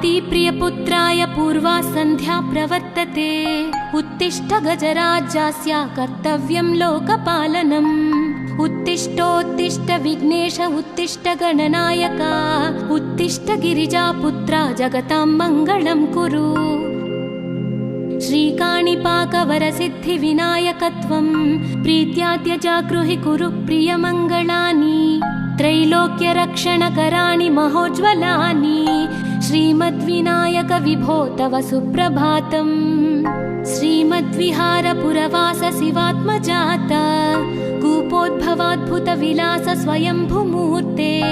कुन्तीप्रियपुत्राय पूर्वा सन्ध्या प्रवर्तते। उत्तिष्ठ गजराज्यास्य कर्तव्यं लोकपालनम्। उत्तिष्ठोत्तिष्ठ विघ्नेश उत्तिष्ठ गणनायका। उत्तिष्ठ गिरिजापुत्रा जगतां मङ्गलं कुरु। श्रीकाणिपाकवरसिद्धिविनायकत्वं प्रीत्याद्य जागृहि कुरु प्रियमङ्गलानि। त्रैलोक्यरक्षणकराणि महोज्ज्वलानि। श्रीमद्विनायक विभो तव सुप्रभातम्। श्रीमद्विहारपुरवास शिवात्मजाता। कूपोद्भवाद्भुतविलास स्वयंभुमूर्ते।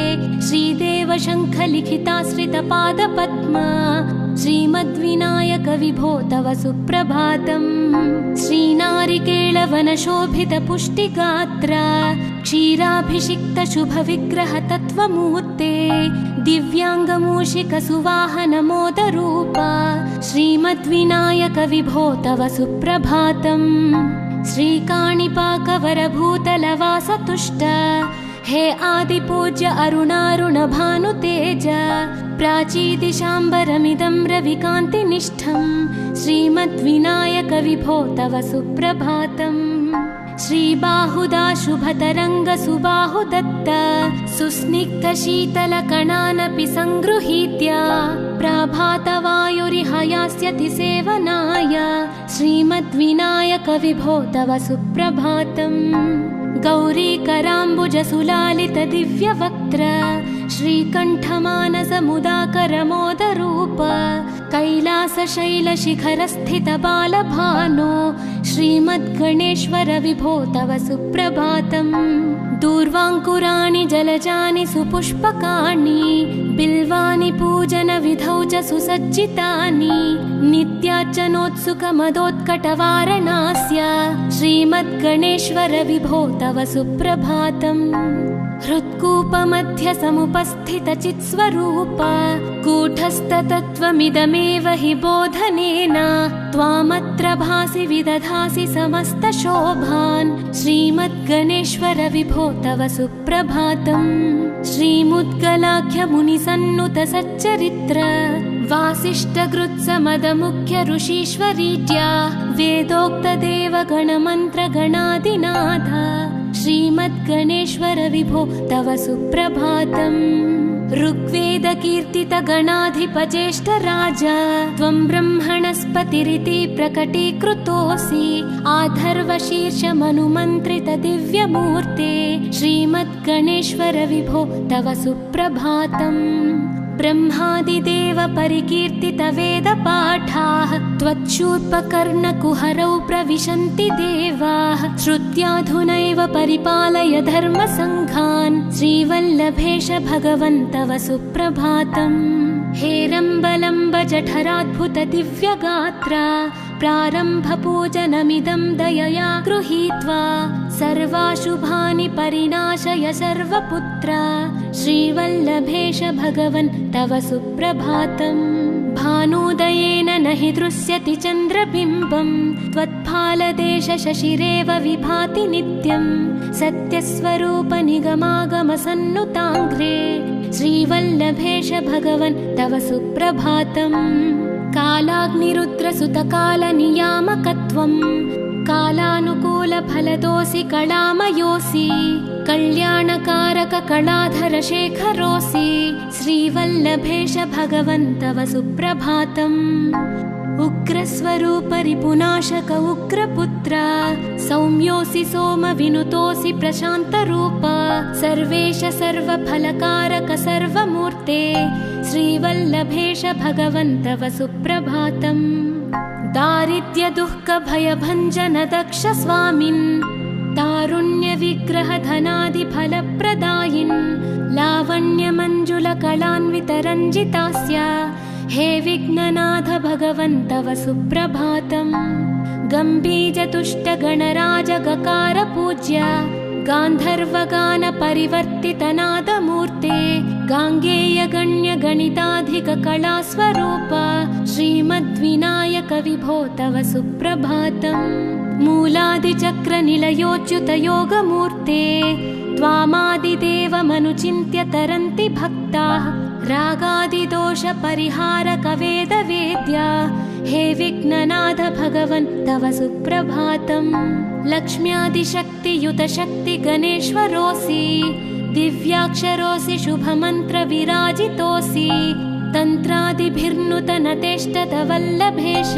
श्रीदेव शङ्खलिखिताश्रितपादपद्मा। श्रीमद्विनायक विभो तव सुप्रभातम्। श्रीनारिकेळवनशोभितपुष्टिगात्रा। क्षीराभिषिक्तशुभविग्रह तत्त्वमूर्ते। दिव्याङ्गमूषिकसुवाहनमोदरूपा। श्रीमद्विनायक विभो तव सुप्रभातम्। श्रीकाणिपाकवरभूतलवासतुष्ट। हे आदिपूज्य अरुणारुणभानुतेज। प्राचीदिशाम्बरमिदं रविकान्तिनिष्ठं। श्रीमद्विनायक विभो तव सुप्रभातम्। श्रीबाहुदा शुभतरङ्गसुबाहुदत्त। सुस्निग्धशीतलकणानपि सङ्गृहीत्य। प्राभातवायुरिह यास्यति सेवनाय। श्रीमद्विनायक विभो तव सुप्रभातम्। गौरीकराम्बुजसुलालितदिव्यवक्त्र। श्रीकण्ठमानसमुदाकरमोदरूप। कैलासशैलशिखरस्थितबालभानो। श्रीमद्गणेश्वर विभो तव सुप्रभातम्। दूर्वाङ्कुराणि जलजानि सुपुष्पकाणि। बिल्वानि पूजनविधौ च सुसज्जितानि। नित्यार्चनोत्सुकमदोत्कटवारणास्य। श्रीमद्गणेश्वर विभो तव सुप्रभातम्। हृत्कूपमध्य समुपस्थितचित्स्वरूप। कूटस्थतत्त्वमिदमेव हि बोधनेन। त्वामत्र भासि विदधासि समस्तशोभान्। श्रीमद्गणेश्वर विभो तव सुप्रभातम्। श्रीमुद्गलाख्यमुनिसन्नुतसच्चरित्र। वासिष्ठकृत्समदमुख्य ऋषीश्वरीत्या। वेदोक्तदेवगणमन्त्रगणादिनाथ। श्रीमद्गणेश्वर विभो तव सुप्रभातम्। ऋग्वेदकीर्तितगणाधिपज्येष्ठराज। त्वं ब्रह्मणस्पतिरिति प्रकटीकृतोऽसि। आधर्वशीर्षमनुमन्त्रितदिव्यमूर्ते। श्रीमद्गणेश्वर विभो तव सुप्रभातम्। ब्रह्मादिदेव परिकीर्तितवेदपाठाः। त्वच्छूर्पकर्णकुहरौ प्रविशन्ति देवाः। श्रुत्याधुनैव परिपालय धर्मसङ्घान्। श्रीवल्लभेश भगवन् तव सुप्रभातम्। हेरम्बलम्ब जठराद्भुतदिव्यगात्रा। प्रारम्भपूजनमिदं दयया गृहीत्वा। सर्वाशुभानि परिनाशय सर्वपुत्रा। श्रीवल्लभेश भगवन् तव सुप्रभातम्। भानुदयेन न हि दृश्यति चन्द्रबिम्बम्। त्वत्फालदेश शशिरेव विभाति नित्यम्। सत्यस्वरूप निगमागमसन्नुताङ्घ्रे। श्रीवल्लभेश भगवन् तव सुप्रभातम्। कालाग्निरुद्रसुतकालनियामकत्वम्। कालानुकूलफलदोऽसि कलामयोऽसि। कल्याणकारक कलाधरशेखरोऽसि। श्रीवल्लभेश भगवन् तव सुप्रभातम्। उग्रस्वरूप रिपुनाशक उग्रपुत्र। सौम्योऽसि सोमविनुतोऽसि प्रशान्तरूप। सर्वेश सर्वफलकारक सर्वमूर्ते। श्रीवल्लभेश भगवन् तव सुप्रभातम्। दारिद्र्यदुःखभयभञ्जन दक्ष स्वामिन्। तारुण्यविग्रह धनादिफलप्रदायिन्। लावण्यमञ्जुलकलान्वितरञ्जितास्य। हे विघ्ननाथ भगवन् तव सुप्रभातम्। गम्भीजतुष्टगणराजगकार पूज्य। गान्धर्वगानपरिवर्तितनादमूर्ते। गाङ्गेयगण्यगणिताधिककलास्वरूप। श्रीमद्विनायक विभो तव सुप्रभातम्। मूलादिचक्रनिलयोच्युतयोगमूर्ते। त्वामादिदेवमनुचिन्त्य तरन्ति भक्ताः। रागादिदोषपरिहारक वेदवेद्या हे विघ्ननाथ भगवन् तव सुप्रभातम्। लक्ष्म्यादिशक्तियुत शक्ति गणेश्वरोऽसि दिव्याक्षरोऽसि शुभमन्त्र विराजितोऽसि तन्त्रादिभिर्नुतनतेष्टत वल्लभेश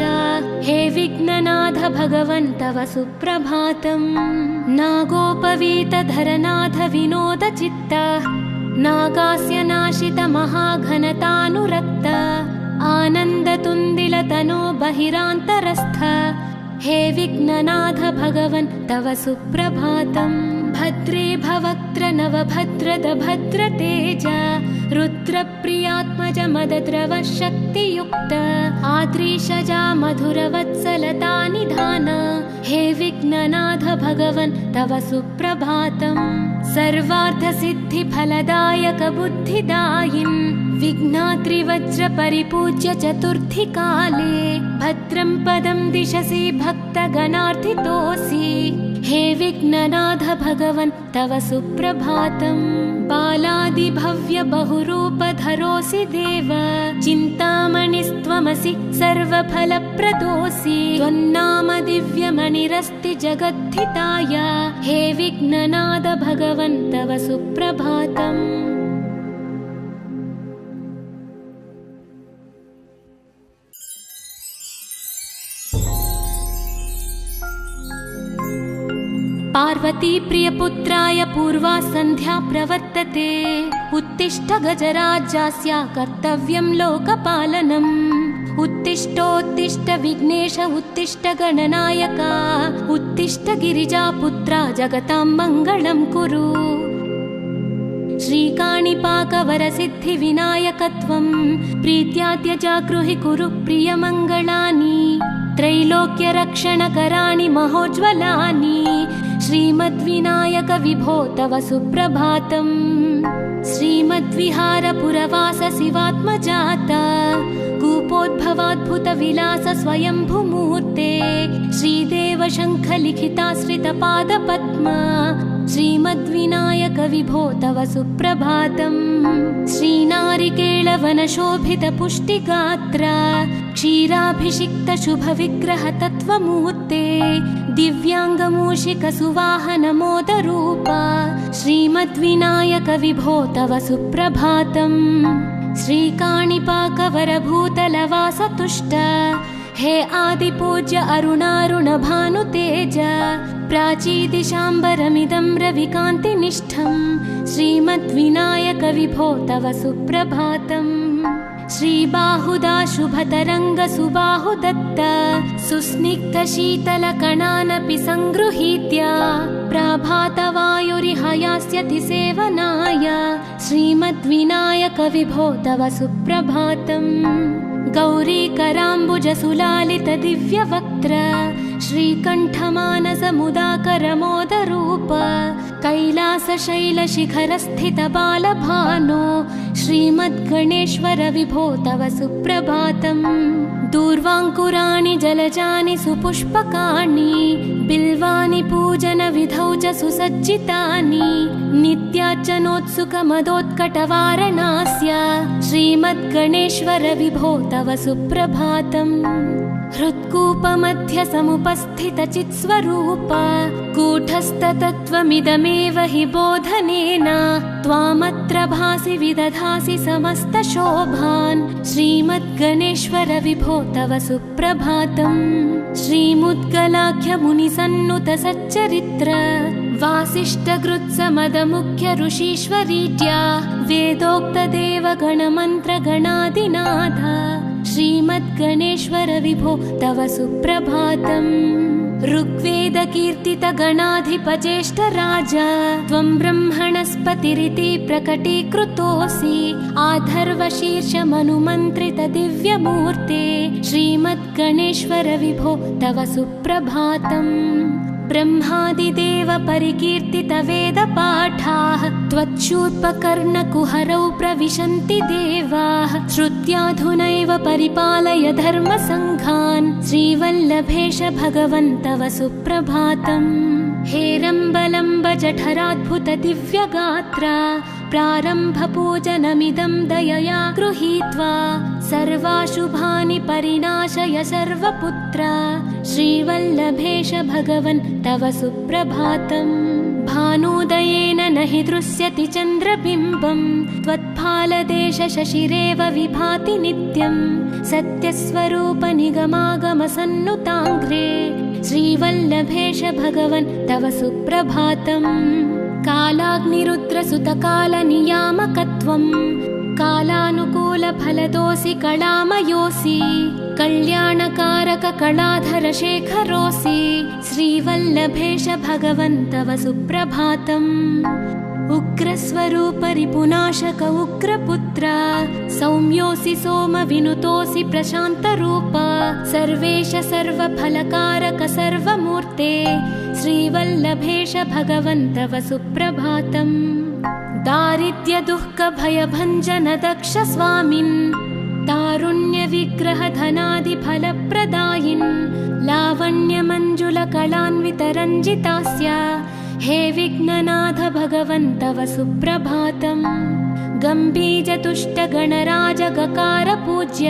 हे विघ्ननाथ भगवन् तव सुप्रभातम्। नागोपवीतधरनाथ विनोद चित्त नागास्य नाशित महाघनतानुरक्त आनन्दतुन्दिलतनो बहिरान्तरस्थ हे विघ्ननाथ भगवन् तव सुप्रभातम्। भद्रे भवक्त्र नवभद्रद भद्रतेज रुद्रप्रियात्मज मदद्रव शक्तियुक्त आद्रीशजा मधुरवत्सलता निधान हे विघ्ननाथ भगवन् तव सुप्रभातम्। सर्वार्थसिद्धिफलदायक बुद्धिदायिन् विघ्नात्रिवज्रपरिपूज्य चतुर्थी काले भद्रं पदं दिशसि भक्तगणार्थितोऽसि हे विघ्ननाथ भगवन् तव सुप्रभातम्। बालादिभव्य बहुरूपधरोऽसि देव चिन्तामणिस्त्वमसि सर्वफलप्रदोऽसि त्वन्नाम दिव्यमणिरस्ति जगद्धिताय हे विघ्ननाथ भगवन् तव सुप्रभातम्। पार्वती प्रियपुत्राय पूर्वा सन्ध्या प्रवर्तते उत्तिष्ठ गजराज्यास्य कर्तव्यं लोकपालनम्। उत्तिष्ठोत्तिष्ठ विघ्नेश उत्तिष्ठ गणनायक उत्तिष्ठ गिरिजापुत्रा जगतां मङ्गलं कुरु। श्रीकाणिपाकवरसिद्धिविनायकत्वं प्रीत्याद्य जागृहि कुरु प्रियमङ्गलानि त्रैलोक्यरक्षणकराणि महोज्ज्वलानि श्रीमद्विनायक विभो तव सुप्रभातम्। श्रीमद्विहारपुरवास शिवात्मजाता कूपोद्भवाद्भुत विलास स्वयंभुमूर्ते श्रीदेव शङ्खलिखिताश्रितपादपद्मा श्रीमद्विनायक विभो तव सुप्रभातम्। श्रीनारिकेळवनशोभित पुष्टिगात्र क्षीराभिषिक्त शुभविग्रह तत्त्वमूर्ते दिव्याङ्गमूषिक सुवाहन मोदरूपा श्रीमद्विनायक विभो तव सुप्रभातम्। श्रीकाणिपाकवरभूतलवास तुष्ट हे आदिपूज्य अरुणारुण भानुतेज प्राचीदिशाम्बरमिदं रविकान्तिनिष्ठं श्रीमद्विनायक विभो तव सुप्रभातम्। श्रीबाहुदा शुभतरङ्ग सुबाहुदत्त सुस्निग्ध शीतलकणानपि सङ्गृहीत्य प्रभातवायुरिहयास्यति सेवनाय श्रीमद्विनायक विभो तव सुप्रभातम्। गौरीकराम्बुजसुलालित दिव्यवक्त्र श्रीकण्ठमानसमुदाकरमोदरूप कैलासशैलशिखरस्थित बालभानो श्रीमद्गणेश्वर विभो तव सुप्रभातम्। दूर्वाङ्कुराणि जलजानि सुपुष्पकाणि बिल्वानि पूजनविधौ च सुसज्जितानि नित्यार्चनोत्सुकमदोत्कटवारणास्य श्रीमद्गणेश्वर विभो तव सुप्रभातम्। हृत्कूपमध्य समुपस्थित चित्स्वरूप कूटस्थतत्त्वमिदमेव हि बोधनेन त्वामत्र भासि विदधासि समस्तशोभान् श्रीमद्गणेश्वर विभो तव सुप्रभातम्। श्रीमुद्गलाख्य मुनिसन्नुत सच्चरित्र वासिष्ठकृत्समदमुख्य ऋषीश्वरीत्या वेदोक्त देवगणमन्त्र गणादिनाथ श्रीमद्गणेश्वर विभो तव सुप्रभातम्। ऋग्वेद कीर्तित गणाधिपज्येष्ठ राजा त्वं ब्रह्मणस्पतिरिति प्रकटीकृतोऽसि आधर्वशीर्ष मनुमन्त्रित दिव्यमूर्ते श्रीमद्गणेश्वर विभो तव सुप्रभातम्। ब्रह्मादिदेव परिकीर्तित वेदपाठाः त्वच्छूर्पकर्णकुहरौ प्रविशन्ति देवाः श्रुत्याधुनैव परिपालय धर्मसङ्घान् श्रीवल्लभेश भगवन् तव सुप्रभातम्। हेरम्बलम्ब जठराद्भुत दिव्यगात्र प्रारम्भपूजनमिदं दयया गृहीत्वा सर्वाशुभानि परिणाशय सर्वपुत्र श्रीवल्लभेश भगवन् तव सुप्रभातम् भानुदयेन न हि दृश्यति चन्द्रबिम्बं त्वत्फालदेश शशिरेव विभाति नित्यं सत्यस्वरूप निगमागमसन्नुताङ्घ्रे श्रीवल्लभेश भगवन् तव सुप्रभातम् कालाग्निरुद्रसुतकालनियामकत्वं कालानुकूलफलदोऽसि कलामयोऽसि कल्याणकारक कलाधरशेखरोऽसि श्रीवल्लभेश भगवन् तव सुप्रभातम् उग्रस्वरूप रिपुनाशक उग्रपुत्र सौम्योऽसि सोमविनुतोऽसि प्रशान्तरूप सर्वेश सर्वफलकारक सर्वमूर्ते श्रीवल्लभेश भगवन् तव सुप्रभातम् दारिद्र्यदुःखभयभञ्जन दक्ष स्वामिन् तारुण्यविग्रहधनादिफलप्रदायिन् लावण्यमञ्जुलकलान्वितरञ्जितास्य हे विघ्ननाथ भगवन् तव सुप्रभातम् गम्भीजतुष्टगणराजगकार पूज्य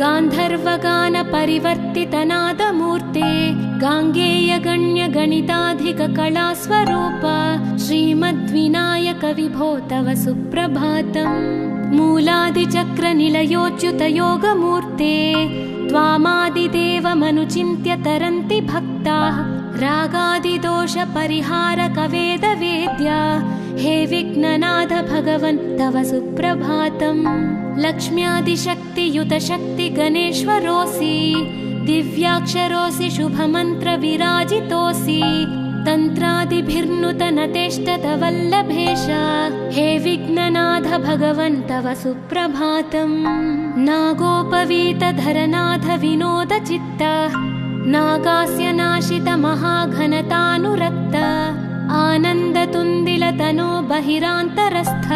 गान्धर्वगानपरिवर्तितनादमूर्ते गाङ्गेयगण्यगणिताधिककलास्वरूप श्रीमद्विनायक विभो तव सुप्रभातम् मूलादिचक्रनिलयोच्युतयोगमूर्ते त्वामादिदेवमनुचिन्त्य तरन्ति भक्ताः रागादिदोषपरिहारकवेदवेद्य हे विघ्ननाथ भगवन् तव सुप्रभातम् लक्ष्म्यादिशक्तियुतशक्तिगणेश्वरोऽसि दिव्याक्षरोऽसि शुभमन्त्रविराजितोऽसि तन्त्रादिभिर्नुतनतेष्टतवल्लभेश हे विघ्ननाथ भगवन् तव सुप्रभातम् नागोपवीतधरनाथ विनोदचित्त नागास्य नाशित महाघनतानुरक्त आनन्दतुन्दिलतनो बहिरान्तरस्थ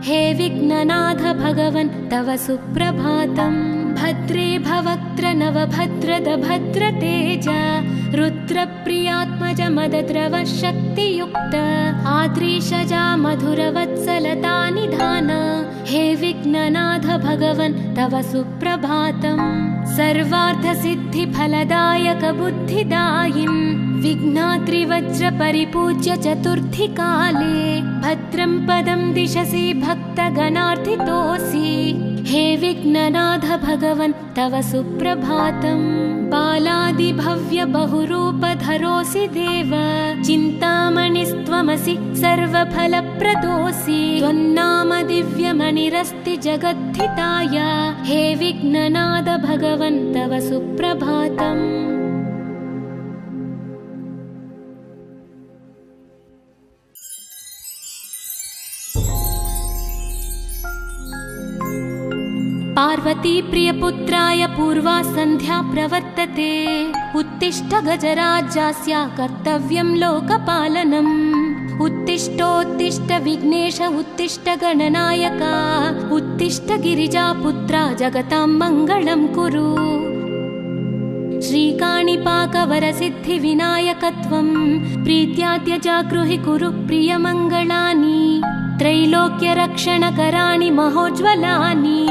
हे विघ्ननाथ भगवन् तव सुप्रभातम् भद्रे भवक्त्र नवभद्रद भद्रतेज रुद्रप्रियात्मज मदद्रव शक्तियुक्त आद्रीशजा मधुरवत्सलता निधान हे विघ्ननाथ भगवन् तव सुप्रभातम् सर्वार्थसिद्धिफलदायक बुद्धिदायिन् विघ्नात्रिवज्रपरिपूज्य चतुर्थी काले भद्रं पदं दिशसि भक्तगणार्थितोऽसि हे विघ्ननाथ भगवन् तव सुप्रभातम् बालादिभव्य बहुरूपधरोऽसि देव चिन्तामणिस्त्वमसि सर्वफलप्रदोऽसि त्वन्नाम दिव्यमणिरस्ति जगद्धिताय हे विघ्ननाथ भगवन् तव सुप्रभातम् पार्वती प्रियपुत्राय पूर्वा सन्ध्या प्रवर्तते उत्तिष्ठ गजराज्यास्य कर्तव्यं लोकपालनम् उत्तिष्ठोत्तिष्ठ विघ्नेश उत्तिष्ठ गणनायक उत्तिष्ठ गिरिजापुत्रा जगतां मङ्गलं कुरु श्रीकाणिपाकवरसिद्धिविनायकत्वं प्रीत्याद्य जागृहि कुरु प्रियमङ्गलानि त्रैलोक्यरक्षणकराणि महोज्ज्वलानि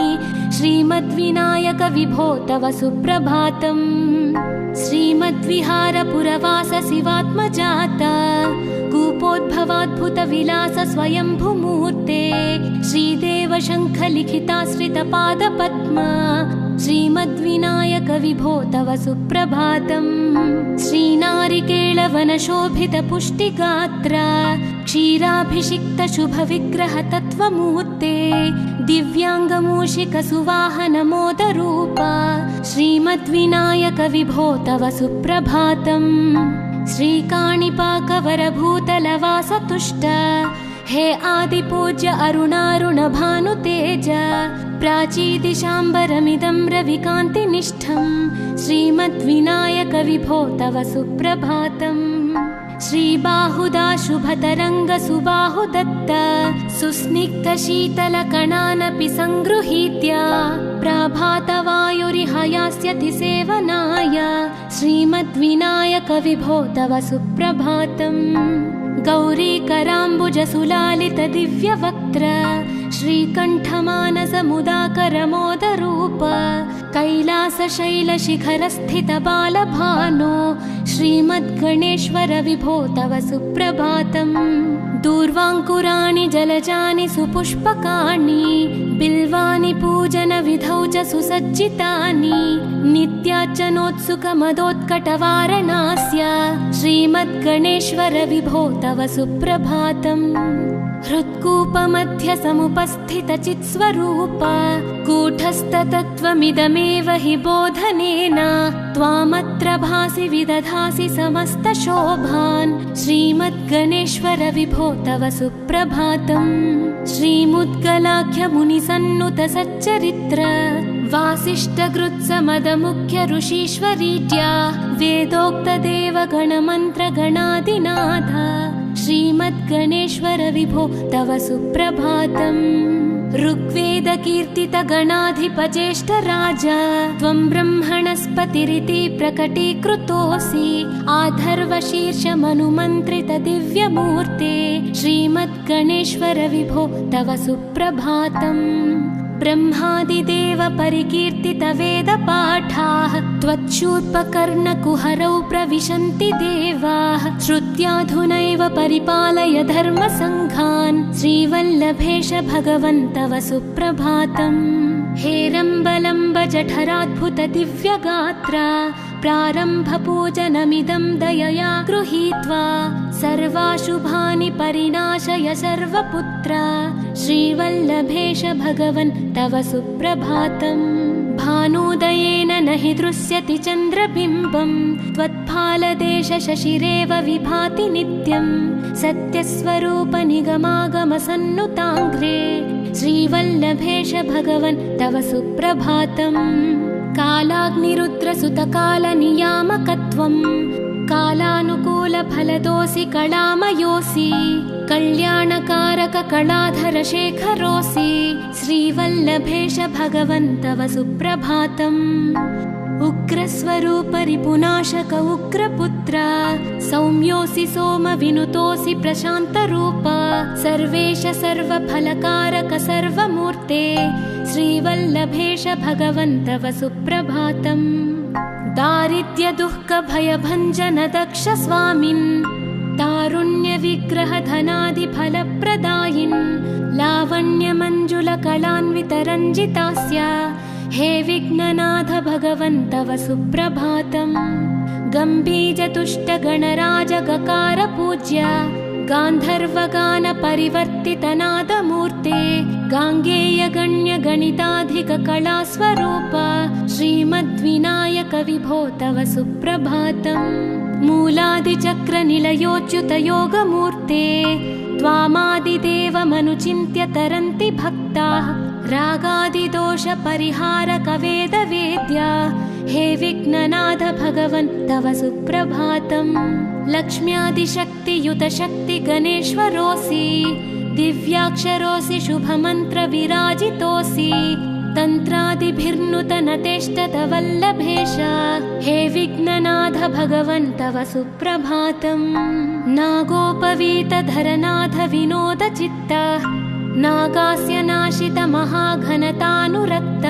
श्रीमद्विनायक विभो तव सुप्रभातम् श्रीमद्विहारपुरवास शिवात्मजात कूपोद्भवाद्भुतविलास स्वयंभुमूर्ते श्रीदेव शङ्खलिखिताश्रितपादपद्म श्रीमद्विनायक विभो तव सुप्रभातम् श्रीनारिकेळवनशोभितपुष्टिगात्र क्षीराभिषिक्त शुभविग्रह तत्त्वमूर्ते दिव्याङ्गमूषिकसुवाहनमोदरूप श्रीमद्विनायक विभो तव सुप्रभातम् श्रीकाणिपाकवरभूतलवासतुष्ट हे आदिपूज्य अरुणारुणभानुतेज प्राचीदिशाम्बरमिदं रविकान्तिनिष्ठं श्रीमद्विनायक विभो तव सुप्रभातम् श्रीबाहुदा शुभतरङ्ग सुबाहुदत्त सुस्निग्धशीतलकणानपि सङ्गृहीत्य प्राभातवायुरिह यास्यति सेवनाय श्रीमद्विनायक विभो तव सुप्रभातम् गौरीकराम्बुजसुलालित दिव्यवक्त्र श्रीकण्ठमानसमुदाकरमोदरूप कैलासशैलशिखरस्थित बालभानो श्रीमद्गणेश्वर विभो तव सुप्रभातम् दूर्वाङ्कुराणि जलजानि सुपुष्पकाणि बिल्वानि पूजनविधौ च सुसज्जितानि नित्यार्चनोत्सुकमदोत्कटवारणास्य श्रीमद्गणेश्वर विभो तव सुप्रभातम् हृत्कूपमध्य समुपस्थितचित्स्वरूप कूटस्थतत्त्वमिदमेव हि बोधनेन त्वामत्र भासि विदधासि समस्तशोभान् श्रीमद्गणेश्वर विभो तव सुप्रभातम् श्रीमुद्गलाख्यमुनिसन्नुत सच्चरित्र वासिष्ठकृत्समदमुख्य ऋषीश्वरीज्या वेदोक्तदेवगणमन्त्रगणादिनाथ श्रीमद्गणेश्वर विभो तव सुप्रभातम् ऋग्वेदकीर्तितगणाधिपज्येष्ठराज त्वं ब्रह्मणस्पतिरिति प्रकटीकृतोऽसि आधर्वशीर्षमनुमन्त्रित दिव्यमूर्ते श्रीमद्गणेश्वर विभो तव सुप्रभातम् ब्रह्मादिदेव परिकीर्तित वेदपाठाः त्वच्छूर्पकर्णकुहरौ प्रविशन्ति देवाः श्रुत्याधुनैव परिपालय धर्मसङ्घान् श्रीवल्लभेश भगवन् तव सुप्रभातम् हेरम्बलम्ब जठराद्भुत दिव्यगात्रा प्रारम्भपूजनमिदं दयया गृहीत्वा सर्वाशुभानि परिनाशय सर्वपुत्रा श्रीवल्लभेश भगवन् तव सुप्रभातम् भानुदयेन न हि दृश्यति चन्द्रबिम्बं त्वत्फालदेश शशिरेव विभाति नित्यं सत्यस्वरूप निगमागमसन्नुताङ्घ्रे श्रीवल्लभेश भगवन् तव सुप्रभातम् कालाग्निरुद्रसुतकालनियामकत्वम् कालानुकूलफलदोऽसि कलामयोऽसि कल्याणकारक कलाधर शेखरोऽसि श्रीवल्लभेश भगवन् तव सुप्रभातम् उग्रस्वरूप रिपुनाशक उग्रपुत्र सौम्योऽसि सोमविनुतोऽसि प्रशान्तरूप सर्वेश सर्वफलकारक सर्वमूर्ते श्रीवल्लभेश भगवन् तव सुप्रभातम् दारिद्र्यदुःखभयभञ्जन दक्ष स्वामिन् तारुण्यविग्रहधनादिफलप्रदायिन् लावण्यमञ्जुलकलान्वितरञ्जितास्य हे विघ्ननाथ भगवन् तव सुप्रभातम् गम्भीजतुष्टगणराजगकार पूज्य गान्धर्वगान परिवर्तितनादमूर्ते गाङ्गेयगण्यगणिताधिककलास्वरूप श्रीमद्विनायक विभो तव सुप्रभातम् मूलादिचक्रनिलयोच्युतयोगमूर्ते त्वामादिदेवमनुचिन्त्य तरन्ति भक्ताः रागादिदोषपरिहारक वेदवेद्या हे विघ्ननाथ भगवन् तव सुप्रभातम् लक्ष्म्यादिशक्तियुत शक्ति गणेश्वरोऽसि दिव्याक्षरोऽसि शुभमन्त्र विराजितोऽसि तन्त्रादिभिर्नुतनतेष्टत वल्लभेश हे विघ्ननाथ भगवन् तव सुप्रभातम् नागोपवीतधरनाथ विनोद चित्त नागास्य नाशित महाघनतानुरक्त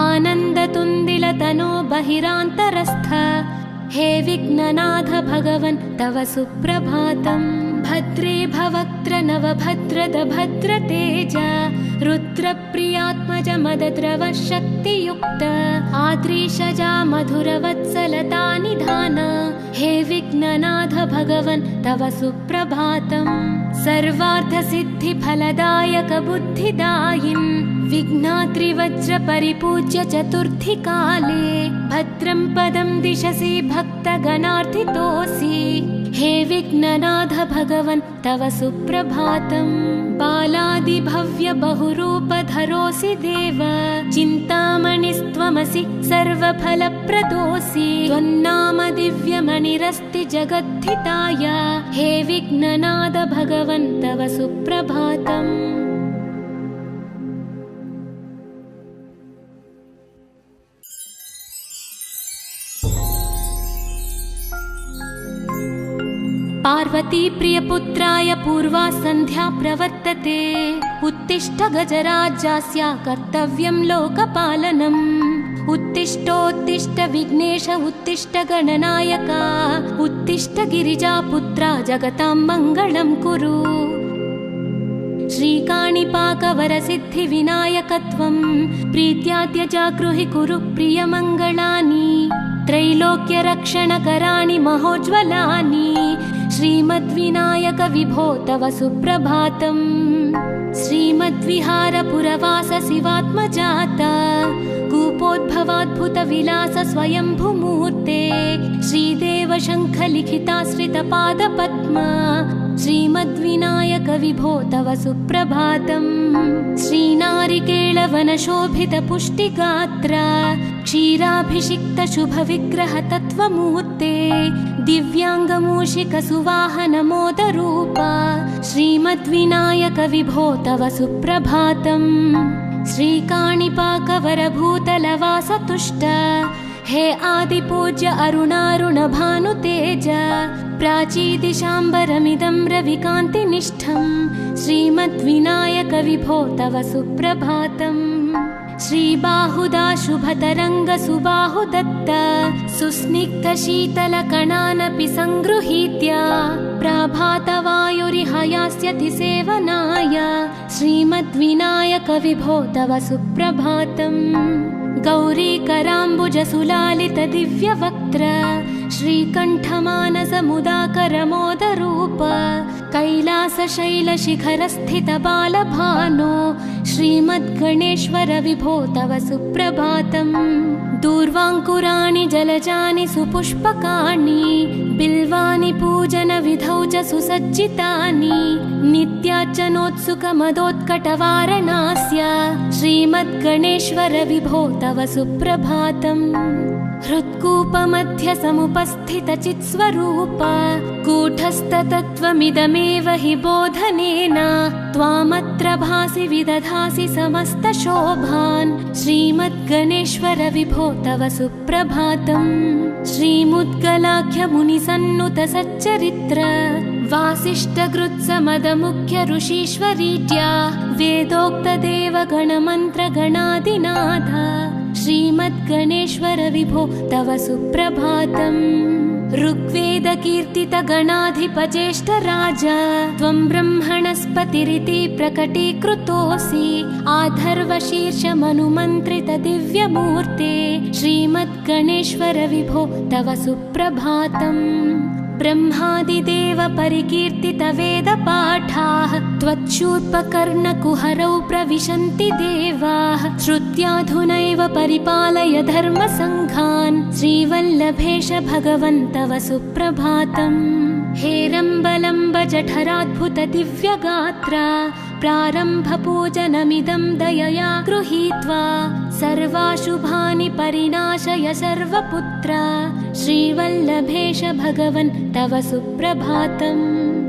आनन्दतुन्दिलतनो बहिरान्तरस्थ हे विघ्ननाथ भगवन् तव सुप्रभातम् भद्रे भवक्त्र नवभद्रद भद्रतेज रुद्रप्रियात्मज मदद्रव शक्तियुक्त आद्रीशजा मधुरवत्सलता निधान हे विघ्ननाथ भगवन् तव सुप्रभातम् सर्वार्थसिद्धिफलदायक बुद्धिदायिन् विघ्नात्रिवज्र परिपूज्य चतुर्थी काले भद्रं पदं दिशसि भक्तगणार्थितोऽसि हे विघ्ननाथ भगवन् तव सुप्रभातम् बालादिभव्य बहुरूपधरोऽसि देव चिन्तामणिस्त्वमसि सर्वफलप्रदोऽसि त्वन्नाम दिव्यमणिरस्ति जगद्धिताय हे विघ्ननाथ भगवन् तव सुप्रभातम् पार्वती प्रियपुत्राय पूर्वा सन्ध्या प्रवर्तते। उत्तिष्ठ गजराज्यास्य कर्तव्यं लोकपालनम्। उत्तिष्ठोत्तिष्ठ विघ्नेश उत्तिष्ठ गणनायक। उत्तिष्ठ गिरिजापुत्रा जगतां मङ्गलं कुरु। श्रीकाणिपाकवरसिद्धिविनायकत्वं प्रीत्याद्य जागृहि कुरु प्रियमङ्गलानि। त्रैलोक्यरक्षणकराणि महोज्ज्वलानि। श्रीमद्विनायक विभो तव सुप्रभातम्। श्रीमद्विहारपुरवास शिवात्मजात कूपोद्भवाद्भुतविलास स्वयंभुमूर्ते। श्रीदेव शङ्खलिखिताश्रितपादपद्म। श्रीमद्विनायक विभो तव सुप्रभातम्। श्रीनारिकेळवनशोभितपुष्टिगात्र क्षीराभिषिक्त शुभविग्रह तत्त्वमूर्ते। दिव्याङ्गमूषिकसुवाहनमोदरूप श्रीमद्विनायक विभो तव सुप्रभातम्। श्रीकाणिपाकवरभूतलवासतुष्ट हे आदिपूज्य अरुणारुणभानुतेज। प्राचीदिशाम्बरमिदं रविकान्तिनिष्ठं श्रीमद्विनायक विभो तव सुप्रभातम्। श्रीबाहुदा शुभतरङ्गसुबाहुदत्त सुस्निग्धशीतलकणानपि सङ्गृहीत्य प्रभातवायुरिहयास्यति सेवनाय श्रीमद्विनायक विभो तव सुप्रभातम्। गौरीकराम्बुजसुलालित दिव्यवक्त्र श्रीकण्ठमानसमुदाकरमोदरूप कैलासशैलशिखरस्थित बालभानो श्रीमद्गणेश्वर विभो तव सुप्रभातम्। दूर्वाङ्कुराणि जलजानि सुपुष्पकाणि बिल्वानि पूजनविधौ च सुसज्जितानि। नित्यार्चनोत्सुकमदोत्कटवारणास्य श्रीमद्गणेश्वर विभो तव सुप्रभातम्। हृत्कूपमध्य समुपस्थितचित्स्वरूप कूटस्थतत्त्वमिदमेव हि बोधनेन त्वामत्र भासि विदधासि समस्तशोभान् श्रीमद्गणेश्वर विभो तव सुप्रभातम्। श्रीमुद्गलाख्यमुनिसन्नुत सच्चरित्र वासिष्ठगृत्समदमुख्य ऋषीश्वरीड्या वेदोक्तदेवगणमन्त्रगणादिनाथ श्रीमद्गणेश्वर विभो तव सुप्रभातम्। ऋग्वेदकीर्तितगणाधिपज्येष्ठराज त्वं ब्रह्मणस्पतिरिति प्रकटीकृतोऽसि। आधर्वशीर्षमनुमन्त्रित दिव्यमूर्ते श्रीमद्गणेश्वर विभो तव सुप्रभातम्। ब्रह्मादिदेव परिकीर्तित वेदपाठाः त्वच्छूर्पकर्णकुहरौ प्रविशन्ति देवाः। श्रुत्याधुनैव परिपालय धर्मसङ्घान् श्रीवल्लभेश भगवन् तव सुप्रभातम्। हेरम्बलम्ब जठराद्भुत दिव्यगात्रा प्रारम्भपूजनमिदं दयया गृहीत्वा सर्वाशुभानि परिनाशय सर्वपुत्र श्रीवल्लभेश भगवन् तव सुप्रभातम्।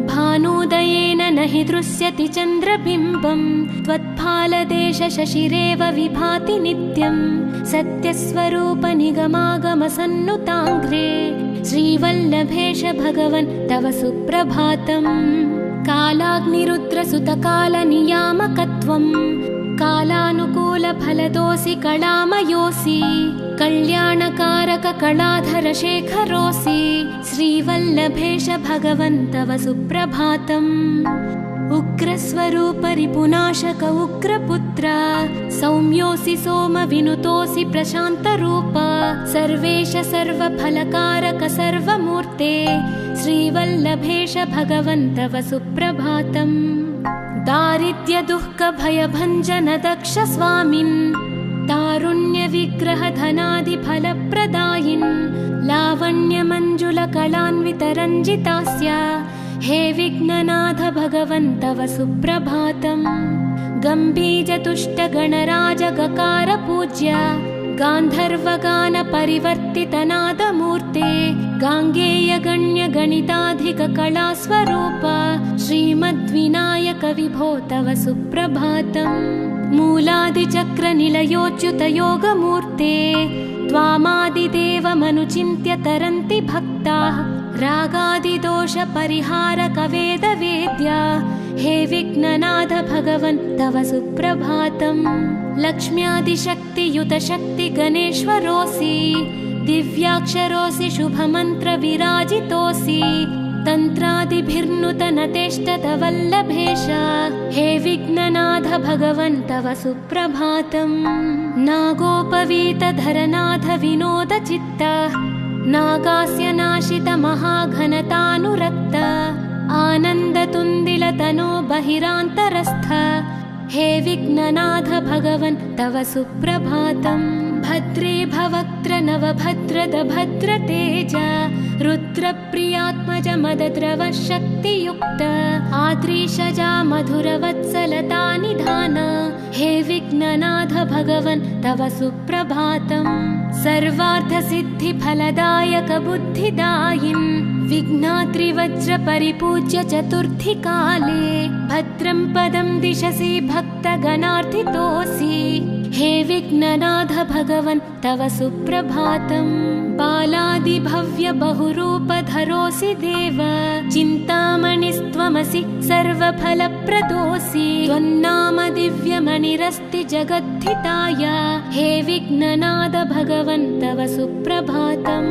भानुदयेन न हि दृश्यति चन्द्रबिम्बं त्वत्फालदेश शशिरेव विभाति नित्यं। सत्यस्वरूप निगमागमसन्नुताङ्घ्रे श्रीवल्लभेश भगवन् तव सुप्रभातम्। कालाग्निरुद्रसुतकालनियामकत्वं कालानुकूलफलदोऽसि कलामयोऽसि। कल्याणकारक कलाधर शेखरोऽसि श्रीवल्लभेश भगवन् तव सुप्रभातम्। उग्रस्वरूप रिपुनाशक उग्रपुत्र सौम्योऽसि सोमविनुतोऽसि प्रशान्तरूप सर्वेश सर्वफलकारक सर्वमूर्ते श्रीवल्लभेश भगवन् तव सुप्रभातम्। दारिद्र्य दुःख भयभञ्जन दक्ष स्वामिन् तारुण्य विग्रह धनादि फलप्रदायिन् लावण्य मंजुल कलान्वित रञ्जितास्य हे विघ्ननाथ भगवन् तव सुप्रभातम्। गम्भीर तुष्ट गणराज गकार पूज्य गान्धर्वगान परिवर्तित नादमूर्ते गाङ्गेयगण्यगणिताधिककलास्वरूप श्रीमद्विनायक विभो तव सुप्रभातम्। मूलादिचक्रनिलयोच्युतयोगमूर्ते त्वामादिदेवमनुचिन्त्य तरन्ति भक्ताः। रागादिदोषपरिहारकवेदवेद्या हे विघ्ननाथ भगवन् तव सुप्रभातम्। लक्ष्म्यादिशक्तियुतशक्तिगणेश्वरोऽसि दिव्याक्षरोऽसि शुभमन्त्रविराजितोऽसि। तन्त्रादिभिर्नुतनतेष्टतवल्लभेश हे विघ्ननाथ भगवन् तव सुप्रभातम्। नागोपवीतधरनाथ विनोदचित्त नागास्य नाशित महाघनतानुरक्त आनन्दतुन्दिलतनो बहिरान्तरस्थ हे विघ्ननाथ भगवन् तव सुप्रभातम्। भद्रे भवक्त्र नवभद्रद भद्रतेज रुद्रप्रियात्मज मदद्रव शक्तियुक्त आद्रीशजा मधुरवत्सलता निधान हे विघ्ननाथ भगवन् तव सुप्रभातम्। सर्वार्थसिद्धिफलदायक बुद्धिदायिन् विघ्नात्रिवज्रपरिपूज्य चतुर्थीकाले भद्रं पदं दिशसि भक्तगणार्थितोऽसि हे विघ्ननाथ भगवन् तव सुप्रभातम्। बालादिभव्य बहुरूपधरोऽसि देव चिन्तामणिस्त्वमसि सर्वफलप्रदोऽसि। त्वन्नाम दिव्यमणिरस्ति जगद्धिताय हे विघ्ननाथ भगवन् तव सुप्रभातम्।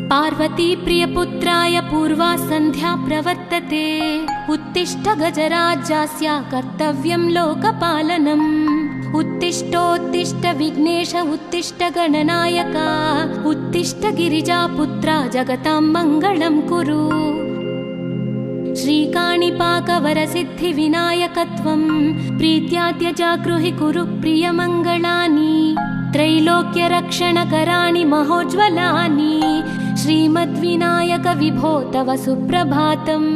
पार्वती प्रियपुत्राय पूर्वा सन्ध्या प्रवर्तते। उत्तिष्ठ गजराज्यास्य कर्तव्यं लोकपालनम्। उत्तिष्ठोत्तिष्ठ विघ्नेश उत्तिष्ठ गणनायक उत्तिष्ठ गिरिजापुत्रा जगतां मङ्गलं कुरु। श्रीकाणिपाकवरसिद्धिविनायकत्वं प्रीत्याद्य जागृहि कुरु प्रियमङ्गलानि। त्रैलोक्यरक्षणकराणि महोज्ज्वलानि श्रीमद्विनायक विभो तव सुप्रभातम्।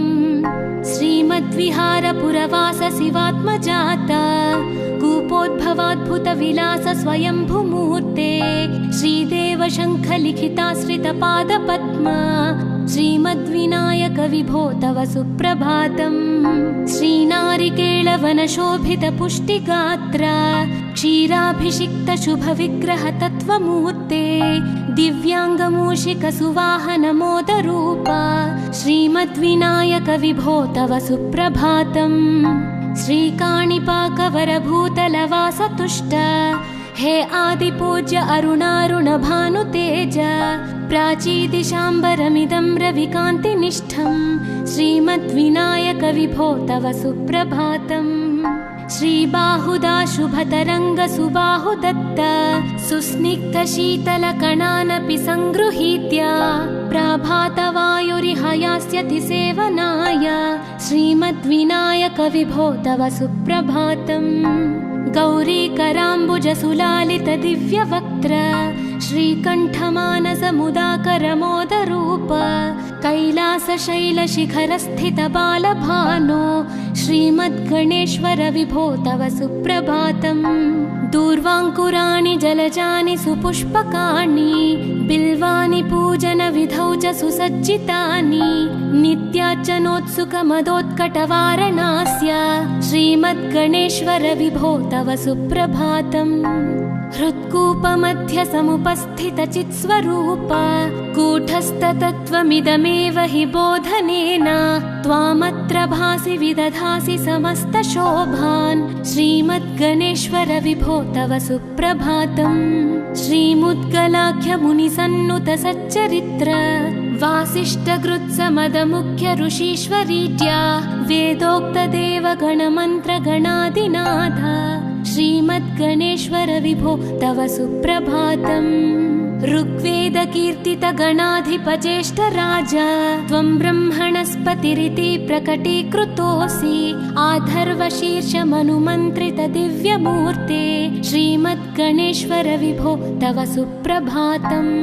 श्रीमद्विहारपुरवास शिवात्मजात कूपोद्भवाद्भुतविलास स्वयंभुमूर्ते श्रीदेव शङ्खलिखिताश्रितपादपद्म श्रीमद्विनायक विभो तव सुप्रभातम्। श्रीनारिकेळवनशोभितपुष्टिगात्र क्षीराभिषिक्तशुभविग्रहतत्त्वमूर्ते दिव्याङ्गमूषिकसुवाहनमोदरूप श्रीमद्विनायक विभो तव सुप्रभातम्। श्रीकाणिपाकवरभूतलवासतुष्ट हे आदिपूज्य अरुणारुणभानुतेज प्राचीदिशाम्बरमिदं रविकान्तिनिष्ठम् श्रीमद्विनायक विभो तव सुप्रभातम्। श्रीबाहुदा शुभतरङ्गसुबाहुदत्त सुस्निग्धशीतलकणानपि सङ्गृहीत्य प्राभातवायुरिहयास्यति सेवनाय श्रीमद्विनायक विभो तव सुप्रभातम्। गौरीकराम्बुजसुलालितदिव्यवक्त्र श्रीकण्ठमानसमुदाकरमोदरूप कैलासशैलशिखरस्थितबालभानो श्रीमद्गणेश्वर विभो तव सुप्रभातम्। दूर्वाङ्कुराणि जलजानि सुपुष्पकाणि बिल्वानि पूजनविधौ च सुसज्जितानि नित्यार्चनोत्सुकमदोत्कटवारणास्य श्रीमद्गणेश्वर विभो तव सुप्रभातम्। हृत्कूपमध्यसमुपस्थितचित्स्वरूप कूटस्थतत्त्वमिदमेव हि बोधनेन त्वामत्र भासि विदधासि समस्तशोभान् श्रीमद्गणेश्वर विभो तव सुप्रभातम्। श्रीमुद्गलाख्यमुनिसन्नुतसच्चरित्र वासिष्ठगृत्समदमुख्य ऋषीश्वरीड्या वेदोक्तदेवगणमन्त्रगणादिनाथ श्रीमद्गणेश्वर विभो तव सुप्रभातम्। ऋग्वेदकीर्तितगणाधिपज्येष्ठराज त्वं ब्रह्मणस्पतिरिति प्रकटीकृतोऽसि आधर्वशीर्षमनुमन्त्रितदिव्यमूर्ते श्रीमद्गणेश्वर विभो तव सुप्रभातम्।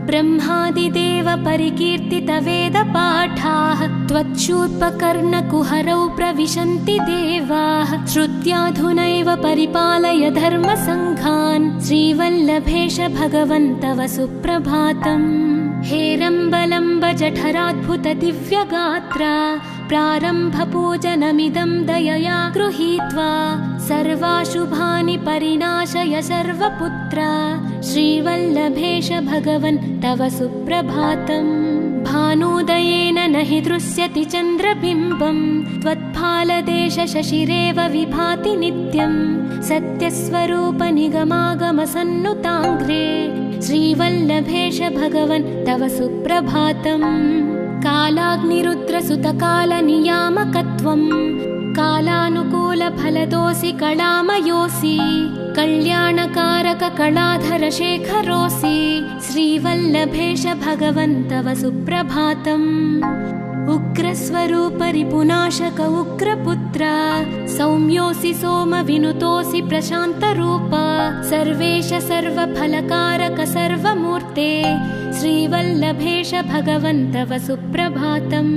ब्रह्मादिदेव परिकीर्तित वेदपाठाः त्वच्छूर्पकर्णकुहरौ प्रविशन्ति देवाः श्रुत्याधुनैव परिपालय धर्मसङ्घान् श्रीवल्लभेश भगवन् तव सुप्रभातम् हेरम्बलम्ब जठराद्भुत दिव्यगात्रा प्रारम्भपूजनमिदं दयया गृहीत्वा सर्वाशुभानि परिनाशय सर्वपुत्रा श्रीवल्लभेश भगवन् तव सुप्रभातम् भानोदयेन न हि दृश्यति चन्द्रबिम्बम् त्वत्फालदेश शशिरेव विभाति नित्यम् सत्यस्वरूप निगमागमसन्नुताङ्घ्रे श्रीवल्लभेश भगवन् तव सुप्रभातम् कालाग्निरुद्रसुतकालनियामकत्वम् कालानुकूलफलदोऽसि कलामयोऽसि कल्याणकारक कलाधर शेखरोऽसि श्रीवल्लभेश भगवन् तव सुप्रभातम् उग्रस्वरूप रिपुनाशक उग्रपुत्र सौम्योऽसि सोमविनुतोऽसि प्रशान्तरूप सर्वेश सर्वफलकारक सर्वमूर्ते श्रीवल्लभेश भगवन् तव सुप्रभातम्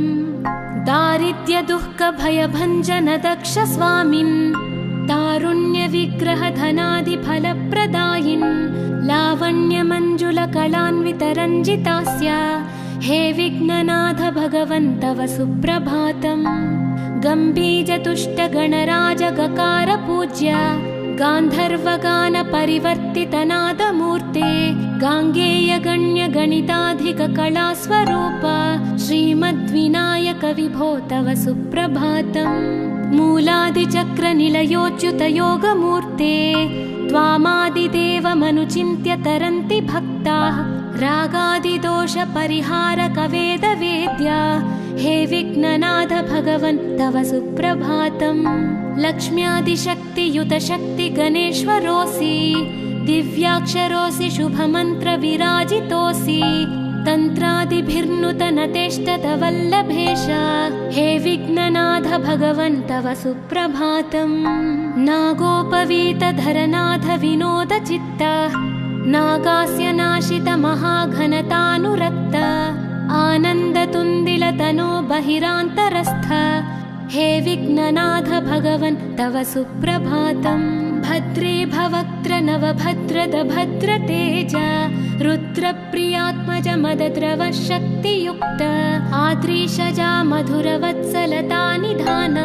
दारिद्र्य दुःख भयभञ्जन दक्ष स्वामिन् तारुण्य विग्रह धनादि फलप्रदायिन् लावण्य मंजुल कलान्वित रञ्जितास्य हे विघ्ननाथ भगवन् तव सुप्रभातम् गम्भीर तुष्ट गणराज गकार पूज्य गान्धर्वगान परिवर्तित नादमूर्ते गाङ्गेय गण्य गणिताधिक कलास्वरूप श्रीमद्विनायक विभो तव सुप्रभातम् मूलादिचक्र निलयोच्युत योगमूर्ते त्वामादिदेवमनुचिन्त्य तरन्ति भक्ताः रागादिदोष परिहारक वेदवेद्या हे विघ्ननाथ भगवन् तव सुप्रभातम् लक्ष्म्यादिशक्तियुत शक्ति गणेश्वरोऽसि दिव्याक्षरोऽसि शुभमन्त्र विराजितोऽसि तन्त्रादिभिर्नुतनतेष्टत वल्लभेश हे विघ्ननाथ भगवन् तव सुप्रभातम् नागोपवीत धरनाथ विनोद चित्त नागास्य नाशित महाघनतानुरक्त आनन्दतुन्दिल तनो बहिरान्तरस्थ हे विघ्ननाथ भगवन् तव सुप्रभातम् भद्रे भवक्त्र नवभद्रद भद्रतेज रुद्रप्रियात्मज मदद्रव शक्तियुक्त आद्रीशजा मधुरवत्सलता निधान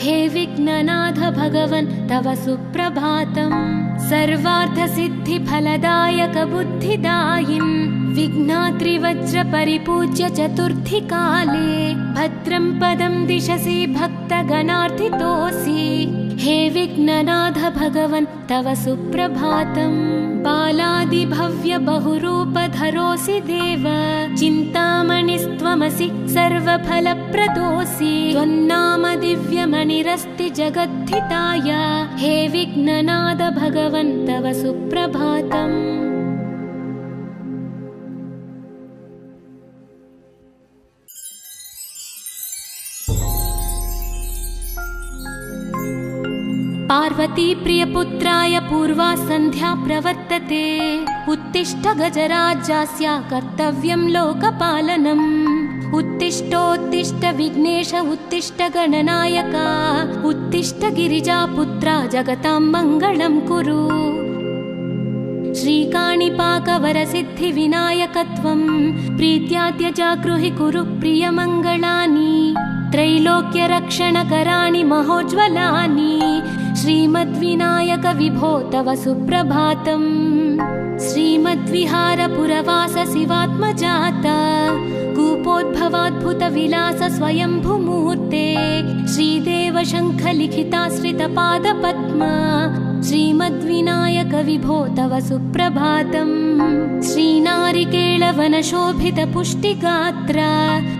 हे विघ्ननाथ भगवन् तव सुप्रभातम् सर्वार्थसिद्धिफलदायक बुद्धिदायिन् विघ्नाद्रिवज्र परिपूज्य चतुर्थी काले भद्रं पदं दिशसि भक्तगणार्थितोऽसि हे विघ्ननाथ भगवन् तव सुप्रभातम् बालादिभव्य बहुरूपधरोऽसि देव चिन्तामणिस्त्वमसि सर्वफलप्रदोऽसि त्वन्नाम दिव्यमणिरस्ति जगद्धिताय हे विघ्ननाथ भगवन् तव सुप्रभातम् पार्वती प्रियपुत्राय पूर्वा सन्ध्या प्रवर्तते उत्तिष्ठ गजराज्यास्य कर्तव्यं लोकपालनम् उत्तिष्ठोत्तिष्ठ विघ्नेश उत्तिष्ठ गणनायक उत्तिष्ठ गिरिजापुत्रा जगतां मङ्गलं कुरु श्रीकाणिपाकवरसिद्धिविनायकत्वं प्रीत्याद्य जागृहि कुरु प्रियमङ्गलानि त्रैलोक्यरक्षणकराणि महोज्ज्वलानि श्रीमद्विनायक विभो तव सुप्रभातम् श्रीमद्विहारपुरवास शिवात्मजात कूपोद्भवाद्भुत विलास स्वयंभुमूर्ते श्रीदेव शङ्ख लिखिताश्रित पादपद्म श्रीमद्विनायक विभो तव सुप्रभातम् श्रीनारिकेळवन शोभित पुष्टिगात्र